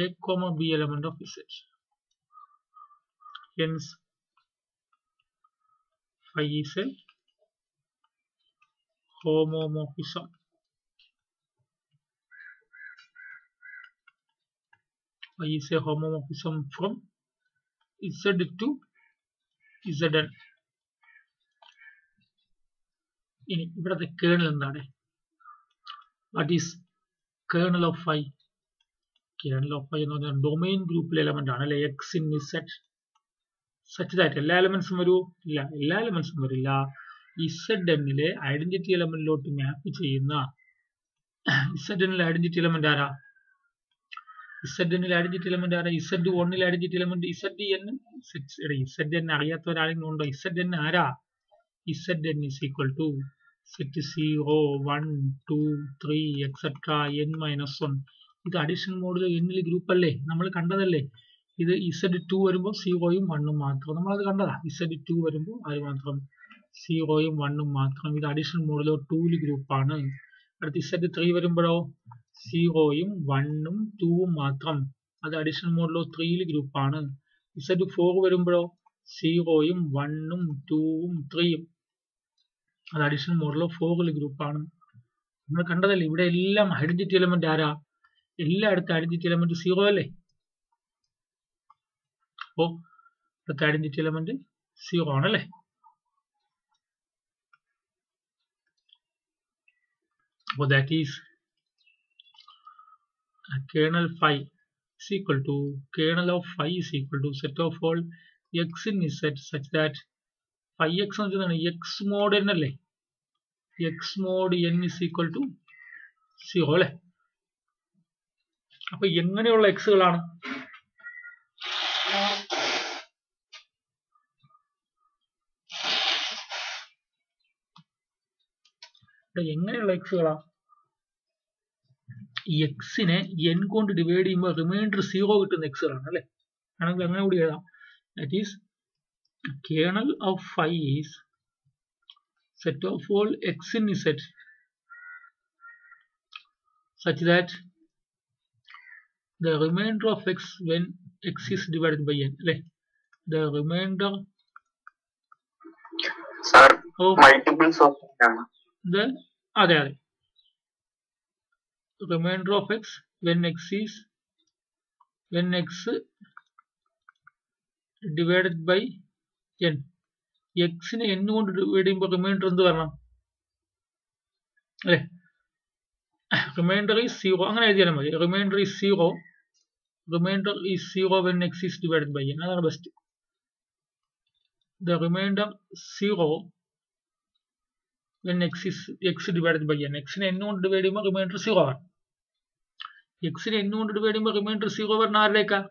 a comma b element of Z. Hence phi is a homomorphism. Phi is a homomorphism from Z to Zn. ഇനി ഇവിടത്തെ kernel എന്താണ്? What is kernel of phi? Kernel of phi എന്ന് പറഞ്ഞാൽ domain ഗ്രൂപ്പിലെ element ആണ് അല്ലെ? X in Z such that എല്ലാ എലമെന്റ്സും വരൂ? ഇല്ല, എല്ലാ എലമെന്റ്സും വരില്ല. ഇസെഡിലെ ഐഡന്റിറ്റി എലമെന്റിലോട്ട് മാപ്പ് ചെയ്യുന്ന ഇസെഡിലെ ഐഡന്റിറ്റി എലമെന്റ് ആരാ? ഇസെഡിലെ ഐഡന്റിറ്റി എലമെന്റ് ആരാ? Z1 ഐഡന്റിറ്റി എലമെന്റ് Zn അറിയാത്തവരാരെങ്കിലും ഉണ്ടോ? Zn ആരാ? Zn is equal to set 0, 1, 2, 3, etc. n-1. ഇത് അഡീഷൻ മോഡിൽ എന്നിൽ ഗ്രൂപ്പ് അല്ലേ? നമ്മൾ കണ്ടതല്ലേ? ഇത് Z2 വരുമ്പോൾ 0യും 1ഉം മാത്രം. നമ്മളത് കണ്ടതാ. Z2 വരുമ്പോൾ അത് മാത്രം 0യും 1ഉം മാത്രം. ഇത് അഡീഷൻ മോഡിലോ 2ൽ ഗ്രൂപ്പാണ്. അടുത്ത് Z3 വരുമ്പോഴോ 0യും 1ഉം 2ഉം മാത്രം. അത് അഡീഷൻ മോഡിലോ 3ൽ ഗ്രൂപ്പാണ്. Z4 വരുമ്പോഴോ 0യും 1ഉം 2ഉം 3ഉം. അത് അഡീഷണൽ മോഡലോ 4ൽ ഗ്രൂപ്പാണ്. നമ്മൾ കണ്ടതല്ലേ? ഇവിടെ എല്ലാം ഐഡന്റിറ്റി എലമെന്റ് ആരാ? എല്ലായിടത്തും ഐഡന്റിറ്റി എലമെന്റ് 0 അല്ലേ? അപ്പോ ഇവിടുത്തെ ഐഡന്റിറ്റി എലമെന്റ് 0 ആണല്ലേ? അപ്പോൾ that is kernel phi is equal to kernel of phi is equal to set of all x in Z such that phi x എന്ന് വെച്ചാൽ x mod n അല്ലേ? x mod n is equal to 0 അല്ലേ? അപ്പൊ എങ്ങനെയുള്ള എക്സുകളാണ്? എങ്ങനെയുള്ള എക്സുകളാ? എക്സിനെ n കൊണ്ട് divide ചെയ്യുമ്പോൾ remainder 0 കിട്ടുന്ന എക്സുകളാണ് അല്ലെ? ആണെങ്കിൽ അങ്ങനെ കൂടി എഴുതാം. That is kernel of phi is set of all x in z such that the remainder of x when x is divided by n. The remainder Sir, of multiples of the remainder of x when x divided by n. x നെ n കൊണ്ട് divide ചെയ്യുമ്പോൾ remainder എന്ത് വരണം അല്ലേ? Remainder is zero അങ്ങനെ എഴുതിയാൽ മതി. Remainder is zero when X is divided by n. അതാണ് best. The remainder zero when X divided by n. എക്സിനെ n കൊണ്ട് ഡിവൈഡ് ചെയ്യുമ്പോൾ റിമൈൻഡർ സീറോ ആണ്. എക്സിനെ n കൊണ്ട് ഡിവൈഡ് ചെയ്യുമ്പോൾ റിമൈൻഡർ സീറോ വരുന്ന ആരുടെയൊക്കെ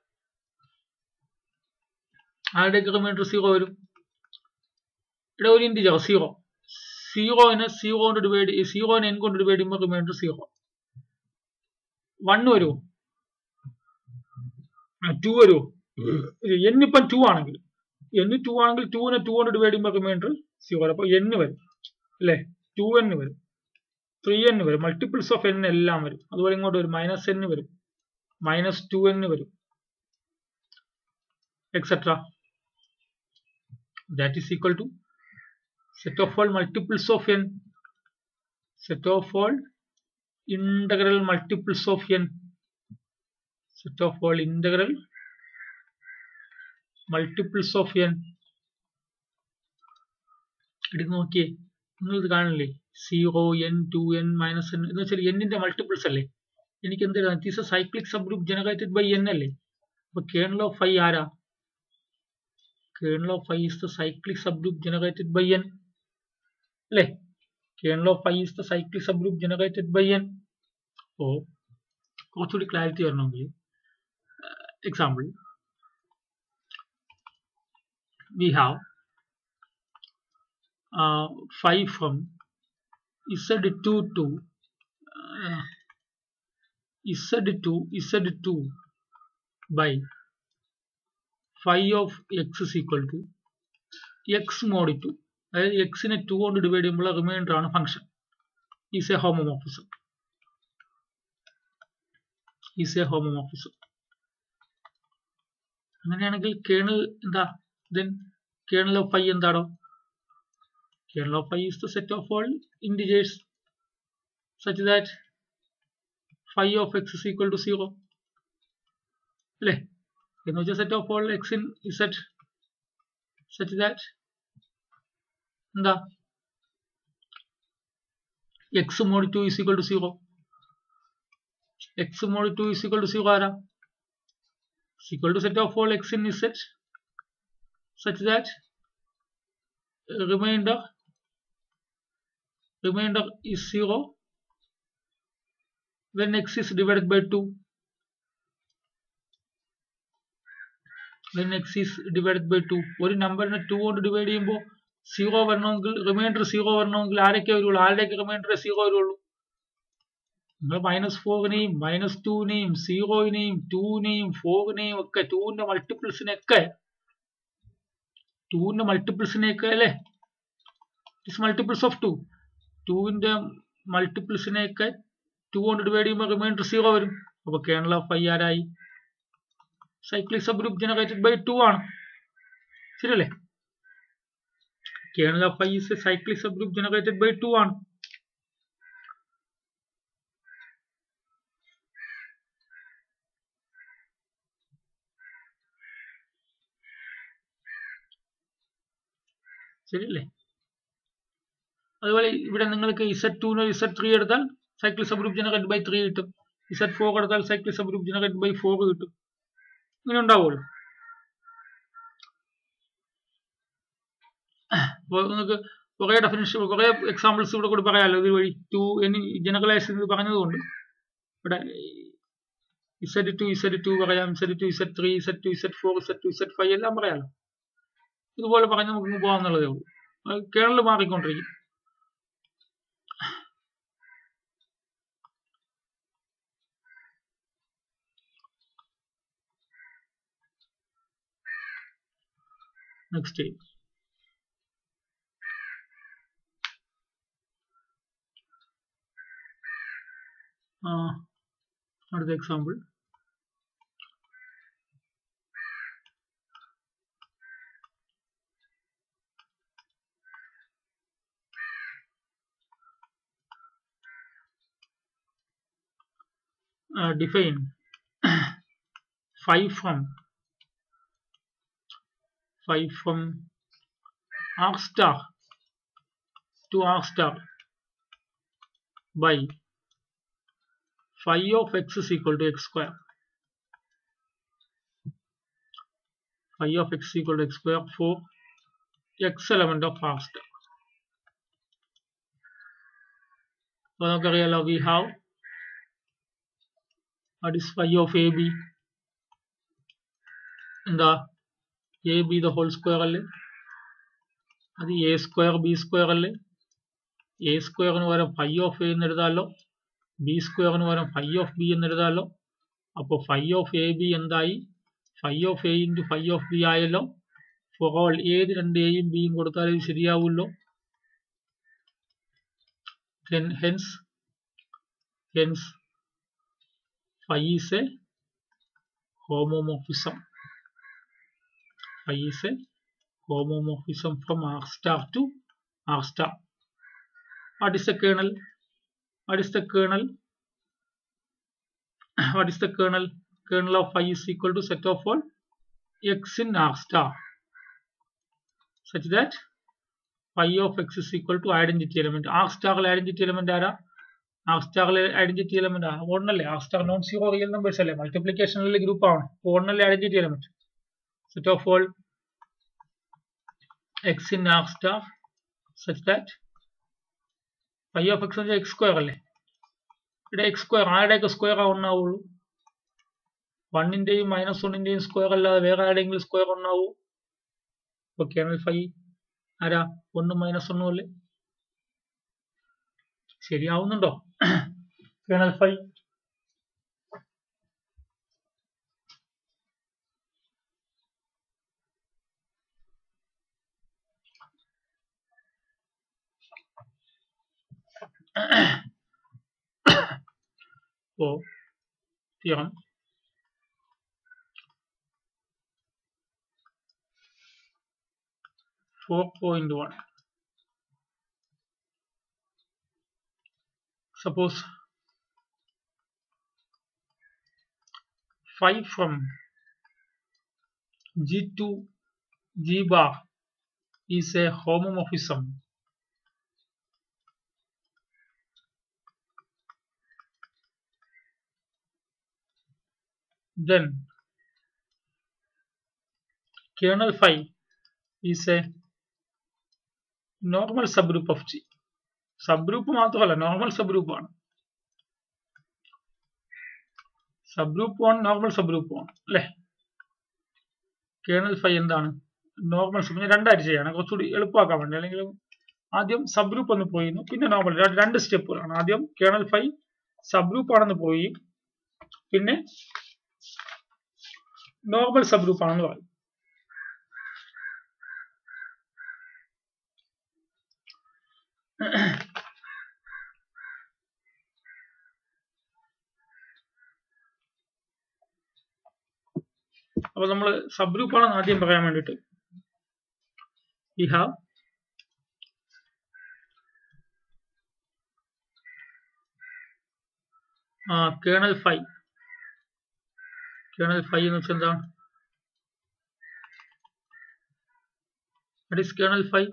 റിമൈൻഡർ സീറോ വരും? ഇവിടെ ഒരു ഇൻറ്റിജർ സീറോനെ n കൊണ്ട് ഡിവൈഡ് ചെയ്യുമ്പോൾ റിമൈൻഡർ സീറോ. 1 വരുമോ? 2 വരുമോ? n ഇപ്പം 2 ആണെങ്കിൽ n 2 ആണെങ്കിൽ 2നെ 2 കൊണ്ട് ഡിവൈഡ് ചെയ്യുമ്പോൾ റിമൈൻഡർ സീറോ. അപ്പോൾ n വരും അല്ലേ? 2n വരും, 3n വരും, മൾട്ടിപ്പിൾസ് ഓഫ് n എല്ലാം വരും. അതുപോലെ ഇങ്ങോട്ട് വരും, -n വരും, -2n വരും, etcetera. That is equal to set of all multiples of n, set of all integral multiples of n, set of all integral multiples of n. എടുത്ത് നോക്കിയേ, നിങ്ങൾ ഇത് കാണില്ലേ? 0, n, 2n, -n എന്ന് വെച്ചാൽ n-ന്റെ മൾട്ടിപ്പിൾസ് അല്ലേ? എനിക്ക് എന്ത് എഴുതാം? It is a cyclic subgroup generated by n അല്ലേ? അപ്പൊ കേർണൽ ഓഫ് ഫൈ ആരാ? Kernel of phi is the cyclic subgroup generated by n. അല്ലേ? Kernel of phi is the cyclic subgroup generated by n. അപ്പോൾ കുറച്ചുകൂടി clarity വരണമെങ്കിൽ example we have phi from z2 to z2 by phi of x is equal to x mod 2. അതായത് എക്സിനെ 2 കൊണ്ട് divide ചെയ്യുമ്പോൾ remainder ആണ് function. Is a homomorphism. അങ്ങനെയാണെങ്കിൽ kernel എന്താ? then kernel of phi എന്താണോ? Kernel of phi is the set of all integers such that phi of x is equal to 0. അല്ലേ? എന്ന് വെച്ചാൽ set of all x in z such that എന്താ? x mod 2 is equal to 0. x mod 2 is equal to 0 ആരാ? is equal to set of all x in z such that remainder is 0 when x is divided by 2. when x is divided by 2, ഒരു നമ്പറിനെ 2 കൊണ്ട് divide ചെയ്യുമ്പോൾ 0 വരണമെങ്കിൽ reminder 0 വരണമെങ്കിൽ ആരൊക്കെ വരുള്ളൂ? ആരുടെയൊക്കെ റിമൈൻഡർ 0 വരുള്ളൂ? നിങ്ങൾ -4നെയും -2നെയും 0നെയും 2നെയും 4നെയും ഒക്കെ 2ന്റെ മൾട്ടിപ്പിൾസിനെയൊക്കെ അല്ലേ? It's multiples of 2. 2ന്റെ മൾട്ടിപ്പിൾസിനെയൊക്കെ 2 കൊണ്ട് ഡിവൈഡ് ചെയ്യുമ്പോൾ റിമൈൻഡർ 0 വരും. അപ്പോൾ കേർണൽ ഓഫ് phi ആരായി? Cyclic subgroup generated by 2 ആണ്. ശരിയല്ലേ? Kernel of phi is a cyclic subgroup generated by 2 ആണ്. ശരിയല്ലേ? അതുപോലെ ഇവിടെ നിങ്ങൾക്ക് z2 z3 എടുത്താൽ cyclic subgroup generated by 3 കിട്ടും. z4 എടുത്താൽ cyclic subgroup generated by 4 കിട്ടും. ഇങ്ങനെ ഉണ്ടാവുമല്ലോ. അപ്പോൾ നിങ്ങൾക്ക് കുറേ ഡെഫിനിഷൻ, കുറേ എക്സാമ്പിൾസ് ഇവിടെ കൂടി പറയാമല്ലോ. ഇതുവഴി 2 ജനറലൈസ് ചെയ്ത് പറഞ്ഞതുകൊണ്ട് ഇവിടെ z2 പറയാം, z2 z3 z2 z4 z2 z5 എല്ലാം പറയാമല്ലോ. ഇതുപോലെ പറഞ്ഞ് നമുക്ക് പോകാമെന്നുള്ളതേ ഉള്ളൂ. കേരളം മാറിക്കൊണ്ടിരിക്കും. Next Another example. Define phi from R star to R star by phi of x is equal to x square. Phi of x is equal to x square for x element of R star. So we have what is phi of AB and the AB the whole square alle adi a square b square alle a square nu varam phi of a ennu ezhudallo b square nu varam phi of b ennu ezhudallo appo phi of AB എന്തായി phi of a into phi of b ആയല്ലോ for all ഏത് രണ്ട് a യും b യും കൊടുത്താൽ ഇത് ശരിയാവുമല്ലോ then hence phi is a homomorphism. Phi is a homomorphism from R star to R star. What is the kernel? What is the kernel? What is the kernel? Kernel of phi is equal to set of all x in R star such that phi of x is equal to identity element. R star identity element ആരാ? R star identity element ഒന്നല്ലേ? R star non zero real numbers അല്ലേ? Multiplication group ആണ്. ഒന്നല്ലേ identity element? Set of all x in R star such that phi of x is x square അല്ലേ? ഇവിടെ x square ആരുടെയൊക്കെ square ഒന്നാവുള്ളൂ? 1ന്റെയും -1ന്റെയും square അല്ലാതെ വേറെ ആരുടെയെങ്കിലും സ്ക്വയർ ഒന്നാവൂ? അപ്പോൾ കേർണൽ ഫൈ ആരാ? 1 -1 അല്ലേ? ശരിയാവുന്നുണ്ടോ? Kernel phi so theorem (4.1) suppose phi from G to G bar is a homomorphism then kernel phi is a normal subgroup of G. Subgroup മാത്രമല്ല normal subgroup ആണ്. Subgroup 1 normal subgroup 1 അല്ലേ? Kernel phi എന്താണ്? Normal sub. രണ്ടായിട്ട് ചെയ്യാണ് കുറച്ചുകൂടി എളുപ്പമാക്കാൻ വേണ്ടി. അല്ലെങ്കിൽ ആദ്യം സബ് ഗ്രൂപ്പ് ഒന്ന് പോയിരുന്നു, പിന്നെ നോർമൽ. രണ്ട് സ്റ്റെപ്പുകളാണ്. ആദ്യം കേർണൽ ഫൈ സബ് ഗ്രൂപ്പ് ആണെന്ന് പോയി, പിന്നെ നോർമൽ സബ് ഗ്രൂപ്പ് ആണെന്ന് പറയും. അപ്പൊ നമ്മൾ സബ് ഗ്രൂപ്പ് ആണെന്ന് ആദ്യം പറയാൻ വേണ്ടിട്ട് we have kernel phi. Kernel phi എന്ന് വെച്ചാൽ എന്താണ്? What is kernel phi?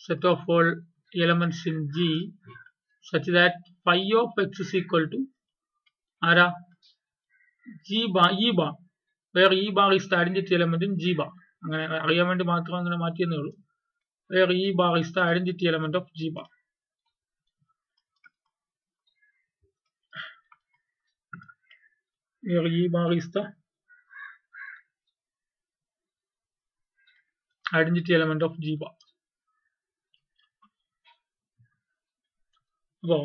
Set of all elements in G such that phi of x is equal to ആരാ? G bar, E bar, where E bar is the identity element in G bar. അങ്ങനെ അറിയാൻ വേണ്ടി മാത്രം അങ്ങനെ മാറ്റിയെന്നേ ഉള്ളൂ. where E bar is the identity element of G bar. Where E bar is the identity element of G bar. അപ്പോൾ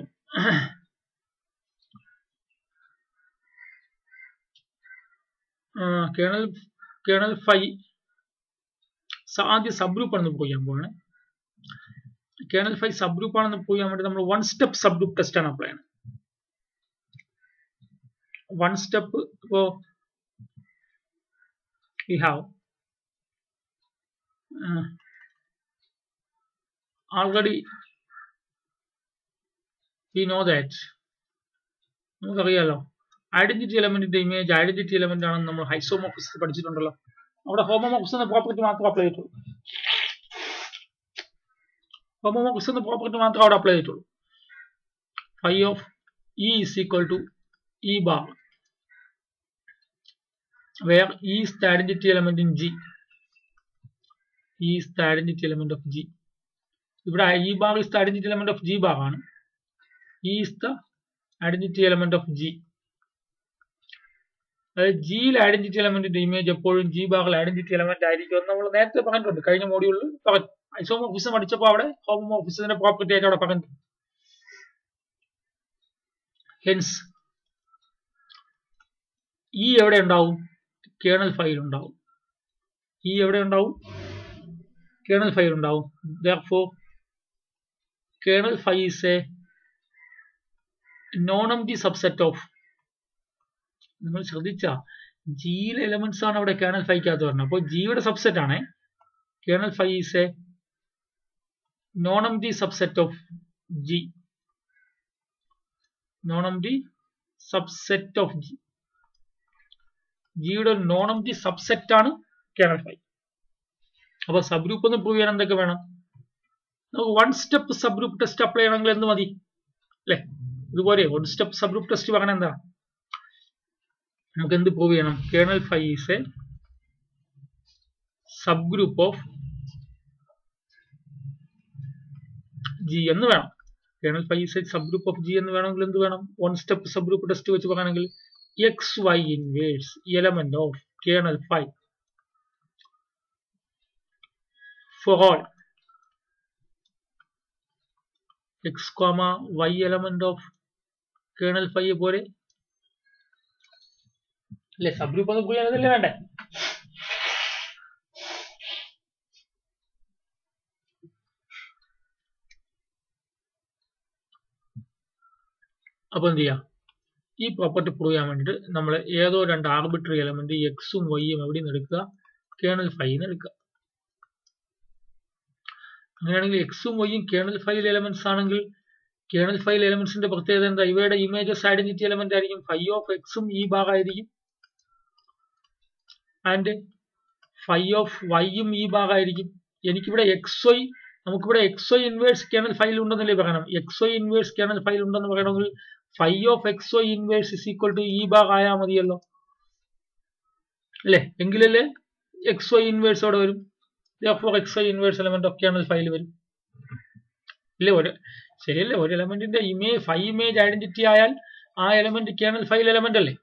kernel phi ആദ്യം sub group ആണെന്ന് പോയി പോവാണ്. കേർണൽ ഫൈ സബ് ഗ്രൂപ്പ് ആണെന്ന് പോയി വേണ്ടി നമ്മൾ 1 സ്റ്റെപ്പ് സബ് ഗ്രൂപ്പ് ടെസ്റ്റ് ആണ് അപ്ലൈ ചെയ്യുന്നത്. one step. So we have already we know that നമുക്കറിയാലോ ഐഡന്റിറ്റി എലമെന്റിന്റെ ഇമേജ് ഐഡന്റിറ്റി എലമെന്റ് ആണെന്ന് നമ്മൾ ഐസോമോർഫിസം പഠിച്ചിട്ടുണ്ടല്ലോ. അവിടെ ഹോമോമോർഫിസം എന്ന പ്രോപ്പർട്ടി മാത്രം അപ്ലൈ ചെയ്തിട്ടുള്ളൂ. ഹോമോമോർഫിസം എന്ന പ്രോപ്പർട്ടി മാത്രം അവിടെ അപ്ലൈ ചെയ്തിട്ടുള്ളൂ. phi of E is equal to E bar, where E is the identity element in G. E is the identity element of G. ഇവിടെ E bar is the identity element of G bar ആണ്. E is the identity element of G. അതായത് ജിയിൽ identity എലമെന്റിന്റെ image എപ്പോഴും G ബാറിൽ identity element ആയിരിക്കും എന്ന് നമ്മൾ നേരത്തെ പറഞ്ഞിട്ടുണ്ട്. കഴിഞ്ഞ മോഡ്യൂളിൽ പറഞ്ഞു. ഐസോമോർഫിസം പഠിച്ചപ്പോൾ അവിടെ ഹോമോമോർഫിസത്തിന്റെ പ്രോപ്പർട്ടി ആയിട്ട് അവിടെ പറഞ്ഞിട്ടുണ്ട്. ഹെൻസ് ഈ എവിടെ ഉണ്ടാവും? കേർണൽ ഫൈൽ ഉണ്ടാവും. ഈ എവിടെ ഉണ്ടാവും? കേർണൽ ഫൈൽ ഉണ്ടാവും. Therefore kernel phi is a non-empty subset of, നിങ്ങൾ ശ്രദ്ധിച്ച ജിയിലെ എലമെന്റ്സ് ആണ് അവിടെ കേർണൽ ഫൈക്കകത്ത് വരുന്നത്. അപ്പോൾ ജിയുടെ സബ്സെറ്റ് ആണ് kernel phi is a non-empty subset of G. non-empty subset of G. ജിയുടെ non-empty സബ്സെറ്റ് ആണ് കേർണൽ ഫൈ. അപ്പൊ സബ് ഗ്രൂപ്പ് ഒന്ന് പ്രൂവ് ചെയ്യാൻ എന്തൊക്കെ വേണം? നമുക്ക് one step sub group test apply ചെയ്യണമെങ്കിൽ എന്ത് മതി അല്ലെ? ഇതുപോലെ one step sub group test പറഞ്ഞാൽ എന്താ? നമുക്ക് എന്ത് പ്രൂവ് ചെയ്യണം? Kernel phi is A sub group of G എന്ന് വേണം. Kernel phi is A sub group of G എന്ന് വേണമെങ്കിൽ എന്ത് വേണം? One step sub group test വെച്ച് പറയുകയാണെങ്കിൽ X Y inverse element of kernel phi for all x, y element of kernel phi പോലെ അല്ലെ? സബ് ഗ്രൂപ്പ് ഒന്ന് പ്രൂവ് ചെയ്യാനല്ലേ വേണ്ടേ? അപ്പൊ എന്ത് ചെയ്യാം? ഈ പ്രോപ്പർട്ടി പ്രൂവ് ചെയ്യാൻ വേണ്ടിട്ട് നമ്മൾ ഏതോ രണ്ട് ആർബിട്രറി എലമെന്റ് എക്സും വൈയും എവിടെ നിന്ന് എടുക്കുക? കേർണൽ ഫൈന്ന് എടുക്കുക. അങ്ങനെയാണെങ്കിൽ എക്സും വൈയും കേർണൽ ഫൈൽ എലമെന്റ്സ് ആണെങ്കിൽ കേർണൽ ഫൈൽ എലമെന്റ്സിന്റെ പ്രത്യേകത എന്താ? ഇവയുടെ ഇമേജസ് ഐഡന്റിറ്റി എലമെന്റ് ആയിരിക്കും. ഫൈ ഓഫ് എക്സും ഈ ഭാഗമായിരിക്കും ആൻഡ് ഫൈ ഓഫ് വൈയും ഈ ഭാഗമായിരിക്കും. എനിക്കിവിടെ എക്സ് വൈ, നമുക്കിവിടെ എക്സ് വൈ ഇൻവേഴ്സ് കേർണൽ ഫൈൽ ഉണ്ടെന്നല്ലേ പറയണം? എക്സ് വൈ ഇൻവേഴ്സ് കേർണൽ ഫൈൽ ഉണ്ടെന്ന് പറയണമെങ്കിൽ phi of X Y inverse is equal to ഈ ഭാഗം ആയാൽ മതിയല്ലോ അല്ലെ? എങ്കിലല്ലേ എക്സ് വൈ ഇൻവേഴ്സ് അവിടെ വരും. therefore xy inverse element of kernel file വരും ഇല്ലേ? ഒരു ശരിയല്ലേ? ഒരു എലമെന്റിന്റെ ഇമേജ് ഫൈ ഇമേജ് ഐഡന്റിറ്റി ആയാൽ ആ എലമെന്റ് കേർണൽ ഫൈൽ എലമെന്റ് അല്ലേ?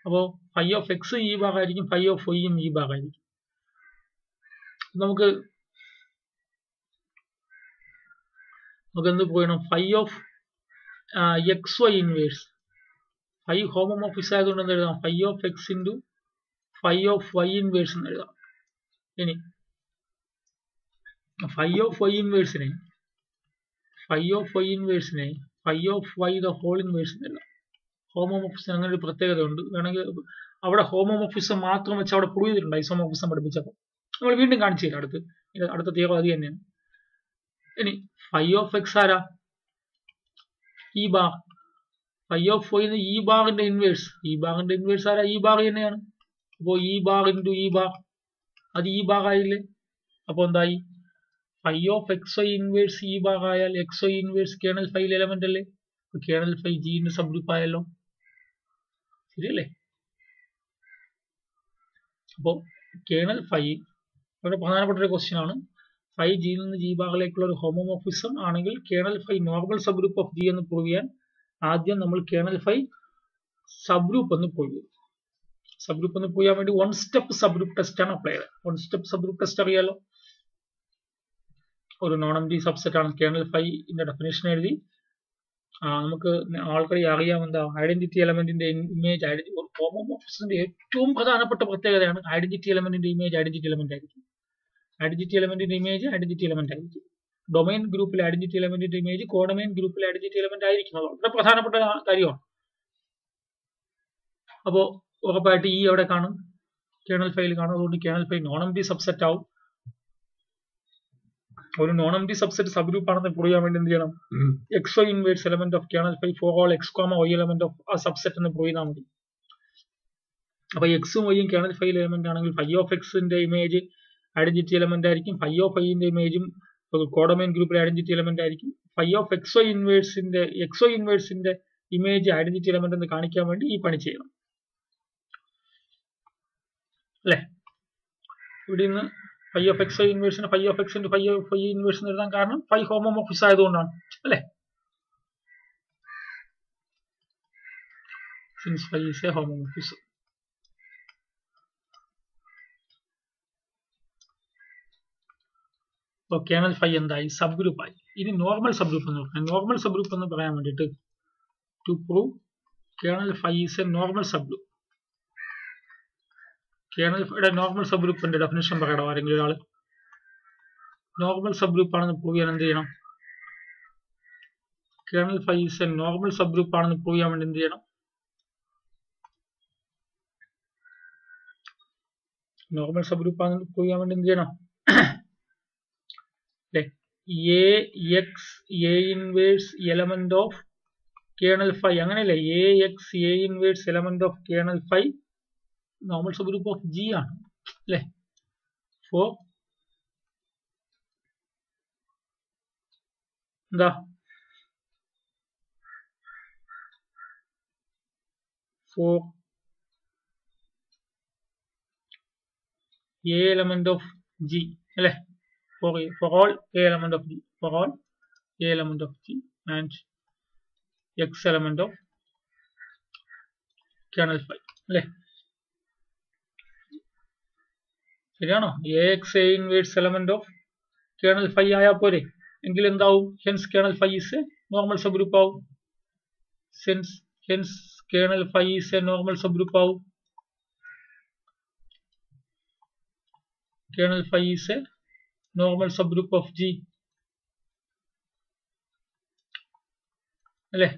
അപ്പോ ഫൈ ഓഫ് എക്സ് ഈ ഭാഗമായിരിക്കും, ഫൈ ഓഫ് വൈയും ഈ ഭാഗമായിരിക്കും. നമുക്ക് എന്ത് പോകണം? Phi of X Y inverse, phi homomorphism ആയതുകൊണ്ട് എന്ത് എഴുതാം? Phi of X into phi of Y inverse എന്ന് എഴുതാം. ഇനി ഫൈ ഓഫ് വൈ ഇൻവേഴ്സിനെ phi of Y the whole inverse എഴുതാം. ഹോമോമോർഫിസം അങ്ങനെ ഒരു പ്രത്യേകത ഉണ്ട്. വേണമെങ്കിൽ അവിടെ ഹോമോമോർഫിസം മാത്രം വെച്ച് അവിടെ പ്രൂവ് ചെയ്തിട്ടുണ്ട് ഐസോമോർഫിസം പഠിപ്പിച്ചപ്പോൾ. നമ്മൾ വീണ്ടും കാണിച്ചു തരാം അടുത്ത തീയതി അത് തന്നെയാണ്. ഇനി ഫൈ ഓഫ് എക്സ് ആരാ? ഈ ബാർ. ഫൈ ഓഫ് വൈ ഈ ബാറിന്റെ ഇൻവേഴ്സ്. ഈ ബാറിന്റെ ഇൻവേഴ്സ് ആരാ? ഈ ബാർ തന്നെയാണ്. അപ്പോൾ ഈ ബാർ ഇൻറ്റു ഈ ബാർ, അത് ഈ ഭാഗമായില്ലേ? അപ്പൊ എന്തായി? Phi of X Y inverse ഈ ഭാഗമായാൽ എക്സ് വൈ ഇൻവേഴ്സ് കേർണൽ ഫൈൽ എലമെന്റ് അല്ലേ? കേർണൽ ഫൈ ജിന്റെ സബ് ഗ്രൂപ്പ് ആയല്ലോ, ശരിയല്ലേ? അപ്പോ കേർണൽ ഫൈ വളരെ പ്രധാനപ്പെട്ട ഒരു ക്വസ്റ്റ്യൻ ആണ്. ഫൈ ജിയിൽ നിന്ന് ജി ഭാഗത്തിലേക്കുള്ള ഒരു ഹോമോമോർഫിസം ആണെങ്കിൽ kernel phi normal sub group of G എന്ന് പ്രൂവ് ചെയ്യാൻ ആദ്യം നമ്മൾ കേർണൽ ഫൈ സബ് ഗ്രൂപ്പ് എന്ന് പ്രൂവ് ചെയ്യും. സബ് ഗ്രൂപ്പ് ഒന്ന് പ്രൂവ് ചെയ്യാൻ വേണ്ടി one step sub group test ആണ് അപ്ലൈ ചെയ്തത്. One step sub group test അറിയാലോ? ഒരു നോൺ എംപ്റ്റി സബ്സെറ്റ് ആണ്. കേർണൽ ഫൈന്റെ ഡെഫിനേഷൻ എഴുതി. നമുക്ക് ആൾക്കാരെ അറിയാം എന്താ? ഐഡന്റിറ്റി എലമെന്റിന്റെ ഇമേജ് ഹോമോമോർഫിസത്തിന്റെ ഏറ്റവും പ്രധാനപ്പെട്ട പ്രത്യേകതയാണ് ഐഡന്റിറ്റി എലമെന്റിന്റെ ഇമേജ് ഐഡന്റിറ്റി എലമെന്റ് ആയിരിക്കും. ഐഡന്റിറ്റി എലമെന്റിന്റെ ഇമേജ് ഐഡന്റിറ്റി എലമെന്റ് ആയിരിക്കും. ഡൊമൈൻ ഗ്രൂപ്പിൽ ഐഡന്റിറ്റി എലമെന്റിന്റെ ഇമേജ് കോഡൊമൈൻ ഗ്രൂപ്പിൽ ഐഡന്റിറ്റി എലമെന്റ് ആയിരിക്കും. അത് വളരെ പ്രധാനപ്പെട്ട കാര്യമാണ്. അപ്പോൾ ഉറപ്പായിട്ട് ഈ എവിടെ കാണും? കേർണൽ ഫൈൽ കാണും. അതുകൊണ്ട് kernel phi non empty subset ആവും. ഒരു non empty subset subgroup ആണെന്ന് പ്രൂവ് ചെയ്യാൻ വേണ്ടി എന്ത് ചെയ്യണം? X Y inverse element of kernel phi for all X comma Y element of ആ സബ്സെറ്റ് എന്ന് പ്രൂവ് ചെയ്താൽ മതി. അപ്പൊ എക്സും വൈയും കേർണൽ ഫൈൽ എലമെന്റ് ആണെങ്കിൽ ഫൈ ഓഫ് എക്സിന്റെ ഇമേജ് ഐഡന്റിറ്റി എലമെന്റ് ആയിരിക്കും. ഫൈ ഓഫ് ഐന്റെ ഇമേജും കോഡൊമൈൻ ഗ്രൂപ്പിലെ ഐഡന്റിറ്റി എലമെന്റ് ആയിരിക്കും. Phi of X Y ഇൻവേഴ്സിന്റെ image identity element എന്ന് കാണിക്കാൻ വേണ്ടി ഈ പണി ചെയ്യണം അല്ലെ? ഇവിടെ നിന്ന് ഫൈ ഓഫ് എക്സ് വൈ ഇൻവേഴ്സിന് ഫൈ ഓഫ് എക്സിന്റെ ഫൈ ഓഫ് വൈ ഇൻവേഴ്സ് എന്ന് എഴുതാൻ കാരണം ഫൈ ഹോമോമോർഫിസ് ആയതുകൊണ്ടാണ് അല്ലെ? Since phi is a homomorphism. Kernel phi എന്തായി? സബ് ഗ്രൂപ്പ് ആയി. ഇനി നോർമൽ സബ് ഗ്രൂപ്പ് എന്ന് നോക്കാം. നോർമൽ സബ് ഗ്രൂപ്പ് എന്ന് പറയാൻ വേണ്ടിയിട്ട് to prove kernel phi is a normal subgroup. Kernel ഫൈയുടെ നോർമൽ സബ് ഗ്രൂപ്പിന്റെ ഡെഫിനിഷൻ പറയണം ആരെങ്കിലും ഒരാൾ. നോർമൽ സബ് ഗ്രൂപ്പ് ആണെന്ന് പ്രൂവ് ചെയ്യാൻ എന്ത് ചെയ്യണം? Kernel phi is a normal subgroup ആണെന്ന് പ്രൂവ് ചെയ്യാൻ വേണ്ടി എന്ത് ചെയ്യണം? നോർമൽ സബ് ഗ്രൂപ്പ് ആണെന്ന് പ്രൂവ് ചെയ്യാൻ വേണ്ടി എന്ത് ചെയ്യണം? AX A inverse element of kernel phi അങ്ങനെയല്ലേ? AX A inverse element of kernel phi normal subgroup of G ആണ് അല്ലേ? For എന്താ? For A element of G അല്ലേ? For all A element of G, for all A element of G and X element of kernel phi അല്ലേ? ശരിയാണോ? AX A inverse element of kernel phi ആയാൽ പോരെ? എങ്കിൽ എന്താവും? hence kernel phi is a normal subgroup ആവും. hence kernel phi is a normal subgroup ആവും. kernel phi is a normal subgroup of G അല്ലേ?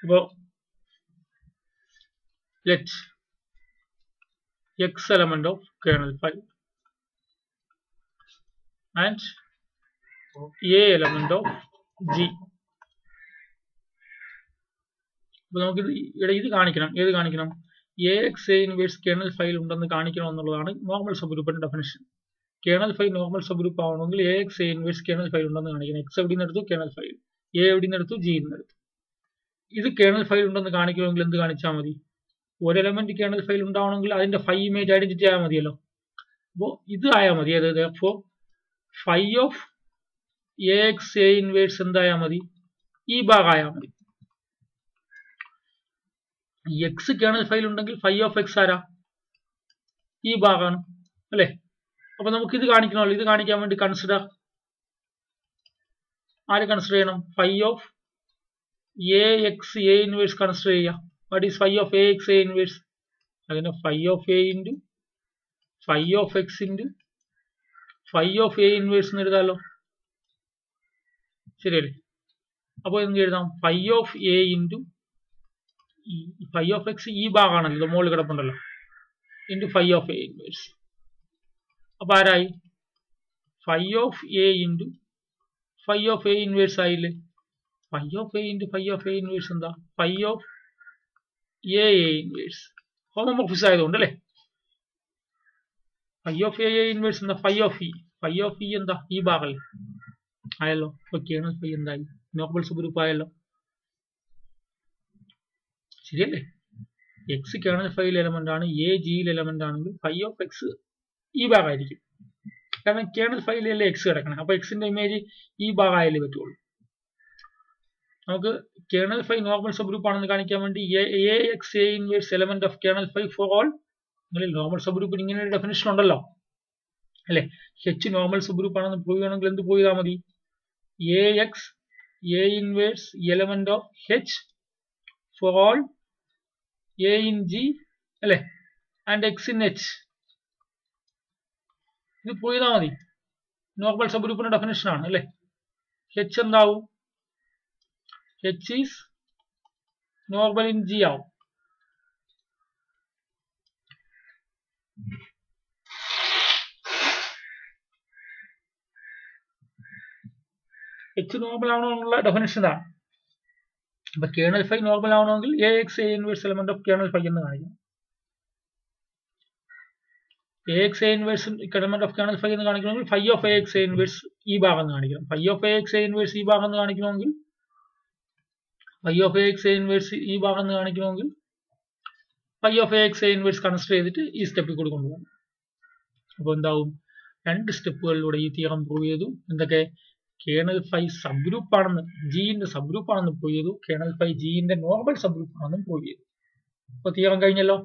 അപ്പോ let X element of kernel phi and A element of G. അപ്പൊ നമുക്ക് ഇത് കാണിക്കണം. ഏത് കാണിക്കണം? AX A inverse kernel file ഉണ്ടെന്ന് കാണിക്കണം എന്നുള്ളതാണ് നോർമൽ സബ് ഗ്രൂപ്പിന്റെ definition. Kernel phi normal sub group ആവണമെങ്കിൽ AX A inverse kernel file ഉണ്ടെന്ന് കാണിക്കണം. X എവിടെ നിന്ന് എടുത്തു? Kernel file. A എവിടെ നിന്ന് എടുത്തു? G നിന്ന് എടുത്തു. ഇത് കേർണൽ ഫൈൽ ഉണ്ടെന്ന് കാണിക്കണമെങ്കിൽ എന്ത് കാണിച്ചാൽ മതി? ഒരു എലമെന്റ് കേർണൽ ഫൈൽ ഉണ്ടാവണമെങ്കിൽ അതിന്റെ ഫൈ ഇമേജ് ഐഡന്റിറ്റി ആയാൽ മതിയല്ലോ. അപ്പോൾ ഇത് ആയാൽ മതി. അതായത് phi of AX A inverse എന്തായാൽ മതി? ഈ ഭാഗമായാൽ മതി. എക്സ് കേർണൽ ഫൈൽ ഉണ്ടെങ്കിൽ ഫൈ ഓഫ് എക്സ് ആരാ? ഈ ഭാഗമാണ് അല്ലെ? അപ്പൊ നമുക്ക് ഇത് കാണിക്കണമല്ലോ. ഇത് കാണിക്കാൻ വേണ്ടി ആര് കൺസിഡർ ചെയ്യണം? Phi of AX A inverse consider ചെയ്യാം. What is phi of AX A inverse? അതിന് phi of A into phi of X into phi of A inverse എന്ന് എഴുതാമല്ലോ. ശരിയല്ലേ? അപ്പോൾ എന്ത് എഴുതാം? Phi of A into phi of X ഈ ഭാഗമാണല്ലോ, മുകളിൽ കിടപ്പുണ്ടല്ലോ, into phi of A inverse. അപ്പൊ ആരായി? Phi of A into phi of A inverse ആയില്ലേ? Phi of A into phi of A inverse എന്താ? Phi of A inverse. Homomorphism ആയതുകൊണ്ട് അല്ലേ? ഫൈ ഓഫ് A ഇൻവേഴ്സ് എന്താ? Phi of E. Phi of E എന്താ? ഈ ഭാഗമല്ലേ? ആയല്ലോ. അപ്പൊ കേർണൽ ഫൈ എന്തായി? നോർമൽ സബ് ഗ്രൂപ്പ് ആയല്ലോ. ശരിയല്ലേ? എക്സ് കേർണൽ ഫൈൽ എലമെന്റ് ആണ്, A ജിയിൽ എലമെന്റ് ആണെങ്കിൽ ഫൈ ഓഫ് എക്സ് ഈ ഭാഗമായിരിക്കും. കാരണം കേർണൽ ഫൈലിലല്ലേ എക്സ് കിടക്കണം. അപ്പൊ എക്സിന്റെ ഇമേജ് ഈ ഭാഗമായാലേ പറ്റുള്ളൂ. നമുക്ക് kernel phi normal subgroup ആണെന്ന് കാണിക്കാൻ വേണ്ടി AX A inverse element of kernel phi for all. Normal sub ഗ്രൂപ്പിന് ഇങ്ങനെ ഒരു ഡെഫിനിഷൻ ഉണ്ടല്ലോ അല്ലെ? H നോർമൽ സബ് ഗ്രൂപ്പ് ആണെന്ന് പ്രൂവ് ചെയ്യണമെങ്കിൽ എന്ത് പ്രൂവ് ചെയ്താൽ മതി? AX A inverse element of H for all A in G അല്ലെ? And X in H. ഇത് പ്രൂവ് ചെയ്താൽ മതി. നോർമൽ സബ് ഗ്രൂപ്പിന്റെ ഡെഫിനിഷൻ ആണ് അല്ലെ? H എന്താവും? H is normal in G ആവും. H നോർമൽ ആവണമെന്നുള്ള ഡെഫിനിഷൻ ഇതാണ്. അപ്പൊ കേർണൽ ഫൈ നോർമൽ ആവണമെങ്കിൽ AX A inverse element of kernel phi എന്ന് കാണിക്കണം. AX A inverse element of kernel phi എന്ന് കാണിക്കണമെങ്കിൽ phi of AX A inverse ഈ ഭാഗം എന്ന് കാണിക്കണം. Phi of AX A inverse ഈ ഭാഗം എന്ന് കാണിക്കണമെങ്കിൽ phi of AX A inverse ഈ ഭാഗം എന്ന് കാണിക്കണമെങ്കിൽ phi of AX A inverse consider ചെയ്തിട്ട് ഈ സ്റ്റെപ്പിൽ കൂടി കൊണ്ടുപോകണം. അപ്പോൾ എന്താവും, 2 സ്റ്റെപ്പുകളിലൂടെ ഈ തിയറം പ്രൂവ് ചെയ്തു. എന്തൊക്കെ? കേർണൽ ഫൈ സബ് ഗ്രൂപ്പ് ആണെന്ന്, ജിന്റെ സബ് ഗ്രൂപ്പ് ആണെന്ന് പ്രൂവ് ചെയ്തു. കേർണൽ ഫൈ ജിന്റെ നോർമൽ സബ് ഗ്രൂപ്പ് ആണെന്നും പ്രൂവ് ചെയ്തു. അപ്പൊ തിയറം കഴിഞ്ഞല്ലോ.